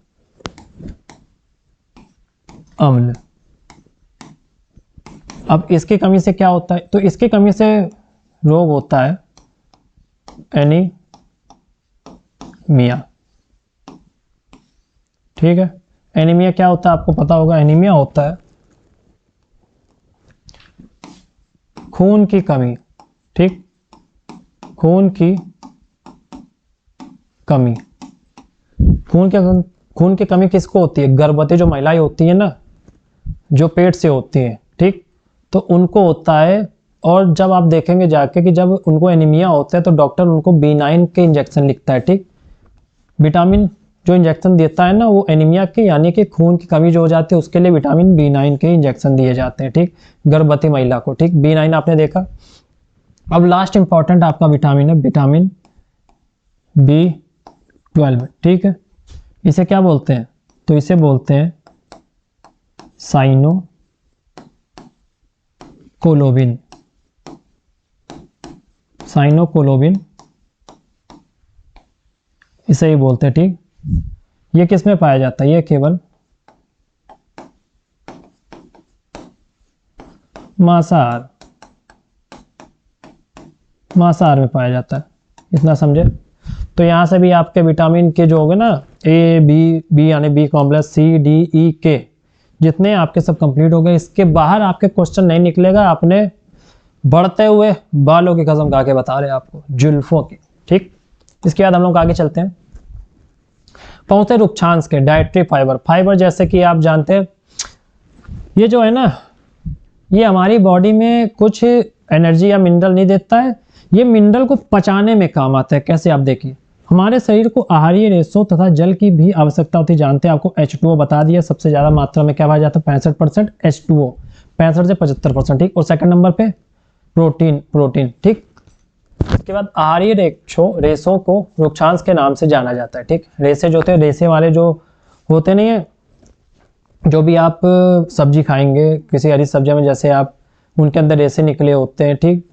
अम्ल। अब इसकी कमी से क्या होता है, तो इसकी कमी से रोग होता है एनीमिया। ठीक है, एनीमिया क्या होता है आपको पता होगा। एनीमिया होता है खून की कमी। ठीक, खून की कमी। खून की कमी किसको होती है, गर्भवती जो महिलाएं होती है ना, जो पेट से होती हैं, ठीक, तो उनको होता है। और जब आप देखेंगे जाके कि जब उनको एनीमिया होता है तो डॉक्टर उनको B9 के इंजेक्शन लिखता है। ठीक, विटामिन जो इंजेक्शन देता है ना वो एनीमिया के, यानी कि खून की कमी जो हो जाती है उसके लिए विटामिन B9 के इंजेक्शन दिए जाते हैं। ठीक, गर्भवती महिला को। ठीक, B9 आपने देखा। अब लास्ट इंपॉर्टेंट आपका विटामिन है विटामिन B12। ठीक है, इसे क्या बोलते हैं, तो इसे बोलते हैं साइनोकोलोबिन। साइनोकोलोबिन इसे ही बोलते हैं। ठीक, ये किस में पाया जाता है, ये केवल मांसाहार में पाया जाता है, इतना समझे। तो यहाँ से भी आपके विटामिन के जो होंगे ना A B यानी B complex, C D E K जितने आपके सब कंप्लीट हो गए। इसके बाहर आपके क्वेश्चन नहीं निकलेगा। आपने बढ़ते हुए बालों की कसम खा के बता रहे आपको, जुल्फों की। ठीक, इसके बाद हम लोग आगे चलते हैं, पहुंचते रुक्षांश के। डाइटरी फाइबर, फाइबर जैसे कि आप जानते हैं ये जो है ना, ये हमारी बॉडी में कुछ एनर्जी या मिनरल नहीं देता है, ये मिनरल को पचाने में काम आता है। कैसे, आप देखिए, हमारे शरीर को आहारीय रेशों तथा जल की भी आवश्यकता होती है। जानते हैं, आपको H2O बता दिया, सबसे ज्यादा मात्रा में क्या पाया जाता है, 65% H2O, 65 से 75%। ठीक, और सेकंड नंबर पे प्रोटीन। ठीक, उसके बाद आहारीय रेशों को रुक्षांश के नाम से जाना जाता है। ठीक, रेशे जो होते हैं, रेशे वाले जो होते नहीं है, जो भी आप सब्जी खाएंगे किसी हरी सब्जी में, जैसे आप उनके अंदर रेशे निकले होते हैं। ठीक,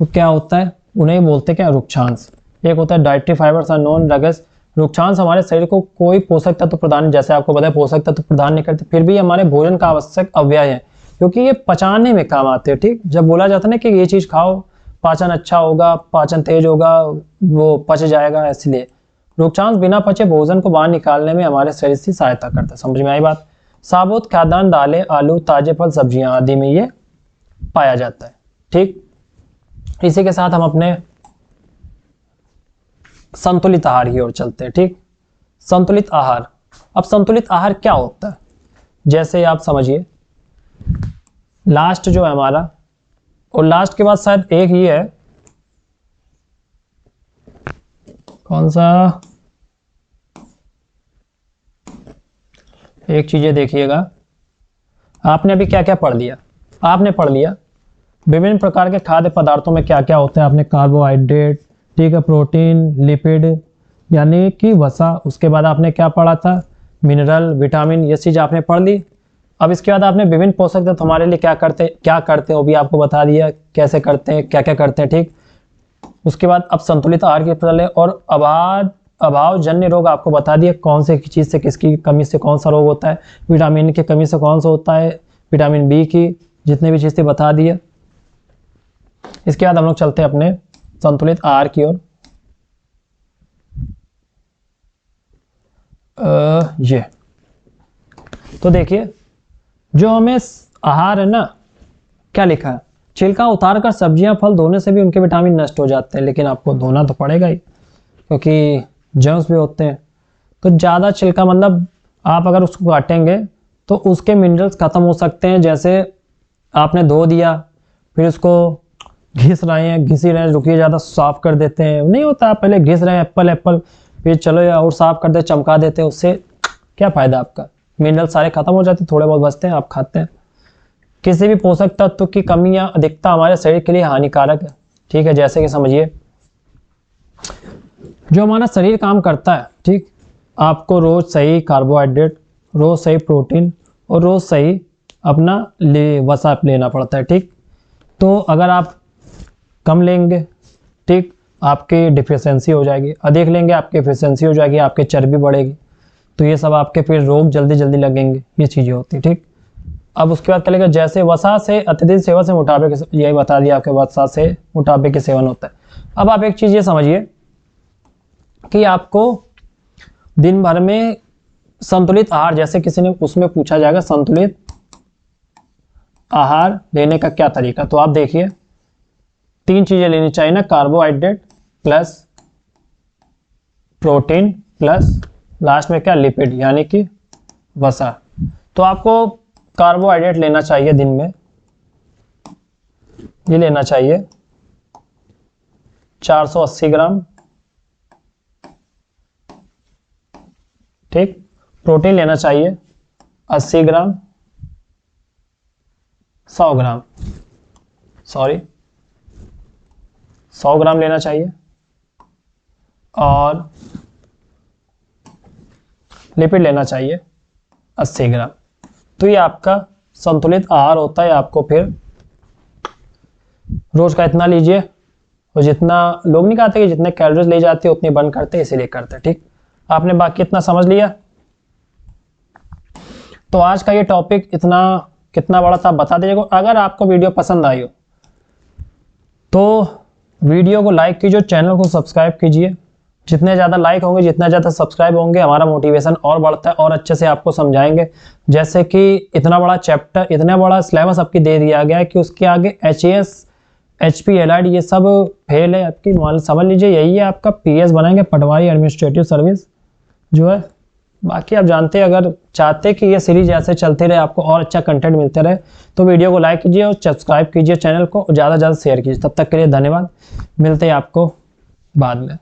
तो क्या होता है, उन्हें बोलते हैं क्या, रुक्षांश। एक होता है dietary fibres are non drugs. रुक्षांश हमारे शरीर को कोई पोषक तत्व प्रदान, जैसे आपको पता है पोषक तत्व प्रदान नहीं करते, फिर भी हमारे भोजन का आवश्यक अव्यय है, क्योंकि ये पचाने में काम आते हैं। ठीक, जब बोला जाता है ना कि ये चीज खाओ पाचन अच्छा होगा, पाचन तेज होगा, वो पच जाएगा, इसलिए रुक्षांश बिना पचे भोजन को बाहर निकालने में हमारे शरीर की सहायता करता है। समझ में आई बात। साबुत खाद्यान्न, दालें, आलू, ताजे फल, सब्जियां आदि में ये पाया जाता है। ठीक, इसी के साथ हम अपने संतुलित आहार की ओर चलते हैं। ठीक, संतुलित आहार। अब संतुलित आहार क्या होता है, जैसे आप समझिए लास्ट जो है हमारा, और लास्ट के बाद शायद एक ही है, कौन सा, एक चीजें देखिएगा, आपने अभी क्या क्या पढ़ लिया। आपने पढ़ लिया विभिन्न प्रकार के खाद्य पदार्थों में क्या क्या होता है। आपने कार्बोहाइड्रेट, ठीक है, प्रोटीन, लिपिड यानी कि वसा, उसके बाद आपने क्या पढ़ा था, मिनरल, विटामिन, ये चीज आपने पढ़ ली। अब इसके बाद आपने विभिन्न पोषक तत्व हमारे लिए क्या करते हैं वो भी आपको बता दिया, कैसे करते हैं, क्या क्या करते हैं। ठीक, उसके बाद अब संतुलित आहार की प्रचलन और अभावजन्य रोग आपको बता दिया, कौन से चीज से किसकी कमी से कौन सा रोग होता है, विटामिन की कमी से कौन सा होता है, विटामिन बी की, जितने भी चीजें बता दिए। इसके बाद हम लोग चलते हैं अपने संतुलित आहार की ओर। ये तो देखिए, जो हमें आहार है ना, क्या लिखा है, छिलका उतारकर सब्जियां फल धोने से भी उनके विटामिन नष्ट हो जाते हैं, लेकिन आपको धोना तो पड़ेगा ही क्योंकि जर्म्स भी होते हैं। तो ज़्यादा छिलका मतलब आप अगर उसको काटेंगे तो उसके मिनरल्स खत्म हो सकते हैं। जैसे आपने धो दिया, फिर उसको घिस रहे हैं, घिसी रहे हैं, रुकिए ज़्यादा साफ कर देते हैं, नहीं होता। आप पहले घिस रहे हैं एप्पल, फिर चलो और साफ कर दे, चमका देते हैं, उससे क्या फ़ायदा आपका, मिनरल सारे खत्म हो जाते हैं, थोड़े बहुत बचते हैं, आप खाते हैं। किसी भी पोषक तत्व की कमी या अधिकता हमारे शरीर के लिए हानिकारक है। ठीक है, जैसे कि समझिए जो हमारा शरीर काम करता है, ठीक, आपको रोज सही कार्बोहाइड्रेट, रोज सही प्रोटीन और रोज सही अपना वसा लेना पड़ता है। ठीक, तो अगर आप कम लेंगे, ठीक, आपकी डिफिशियंसी हो जाएगी, अधिक लेंगे आपकी एफिशिएंसी हो जाएगी, आपकी चर्बी बढ़ेगी, तो ये सब आपके फिर रोग जल्दी जल्दी लगेंगे, ये चीज़ें होती है। ठीक, अब उसके बाद चलेगा जैसे वसा से अत्यधिक सेवन से मोटापे के, यही बता दिया आपके वसा से मोटापे के सेवन होता है। अब आप एक चीज़ ये समझिए कि आपको दिन भर में संतुलित आहार, जैसे किसी ने उसमें पूछा जाएगा संतुलित आहार लेने का क्या तरीका, तो आप देखिए 3 चीज़ें लेनी चाहिए ना, carbohydrate plus protein plus last में क्या, लिपिड यानी कि वसा। तो आपको कार्बोहाइड्रेट लेना चाहिए दिन में, ये लेना चाहिए 480 ग्राम। ठीक, प्रोटीन लेना चाहिए 80 ग्राम, 100 ग्राम, सॉरी 100 ग्राम लेना चाहिए, और लिपिड लेना चाहिए 80 ग्राम। तो ये आपका संतुलित आहार होता है। आपको फिर रोज का इतना लीजिए, और जितना लोग नहीं कहते कि जितने कैलोरीज ले जाते हैं उतनी बर्न करते हैं, इसीलिए करते हैं। ठीक, आपने बाकी इतना समझ लिया। तो आज का ये टॉपिक इतना कितना बड़ा था बता दीजिएगा। अगर आपको वीडियो पसंद आई हो तो वीडियो को लाइक कीजिए, चैनल को सब्सक्राइब कीजिए। जितने ज़्यादा लाइक होंगे, जितना ज़्यादा सब्सक्राइब होंगे, हमारा मोटिवेशन और बढ़ता है और अच्छे से आपको समझाएंगे। जैसे कि इतना बड़ा चैप्टर, इतना बड़ा सिलेबस आपकी दे दिया गया है कि उसके आगे HAS, HP, LID ये सब फेल है आपकी, मान समझ लीजिए यही है आपका PS बनाएंगे, पटवारी एडमिनिस्ट्रेटिव सर्विस जो है। बाकी आप जानते हैं, अगर चाहते कि ये सीरीज ऐसे चलते रहे, आपको और अच्छा कंटेंट मिलते रहे, तो वीडियो को लाइक कीजिए और सब्सक्राइब कीजिए चैनल को, ज़्यादा से ज़्यादा शेयर कीजिए। तब तक के लिए धन्यवाद, मिलते हैं आपको बाद में।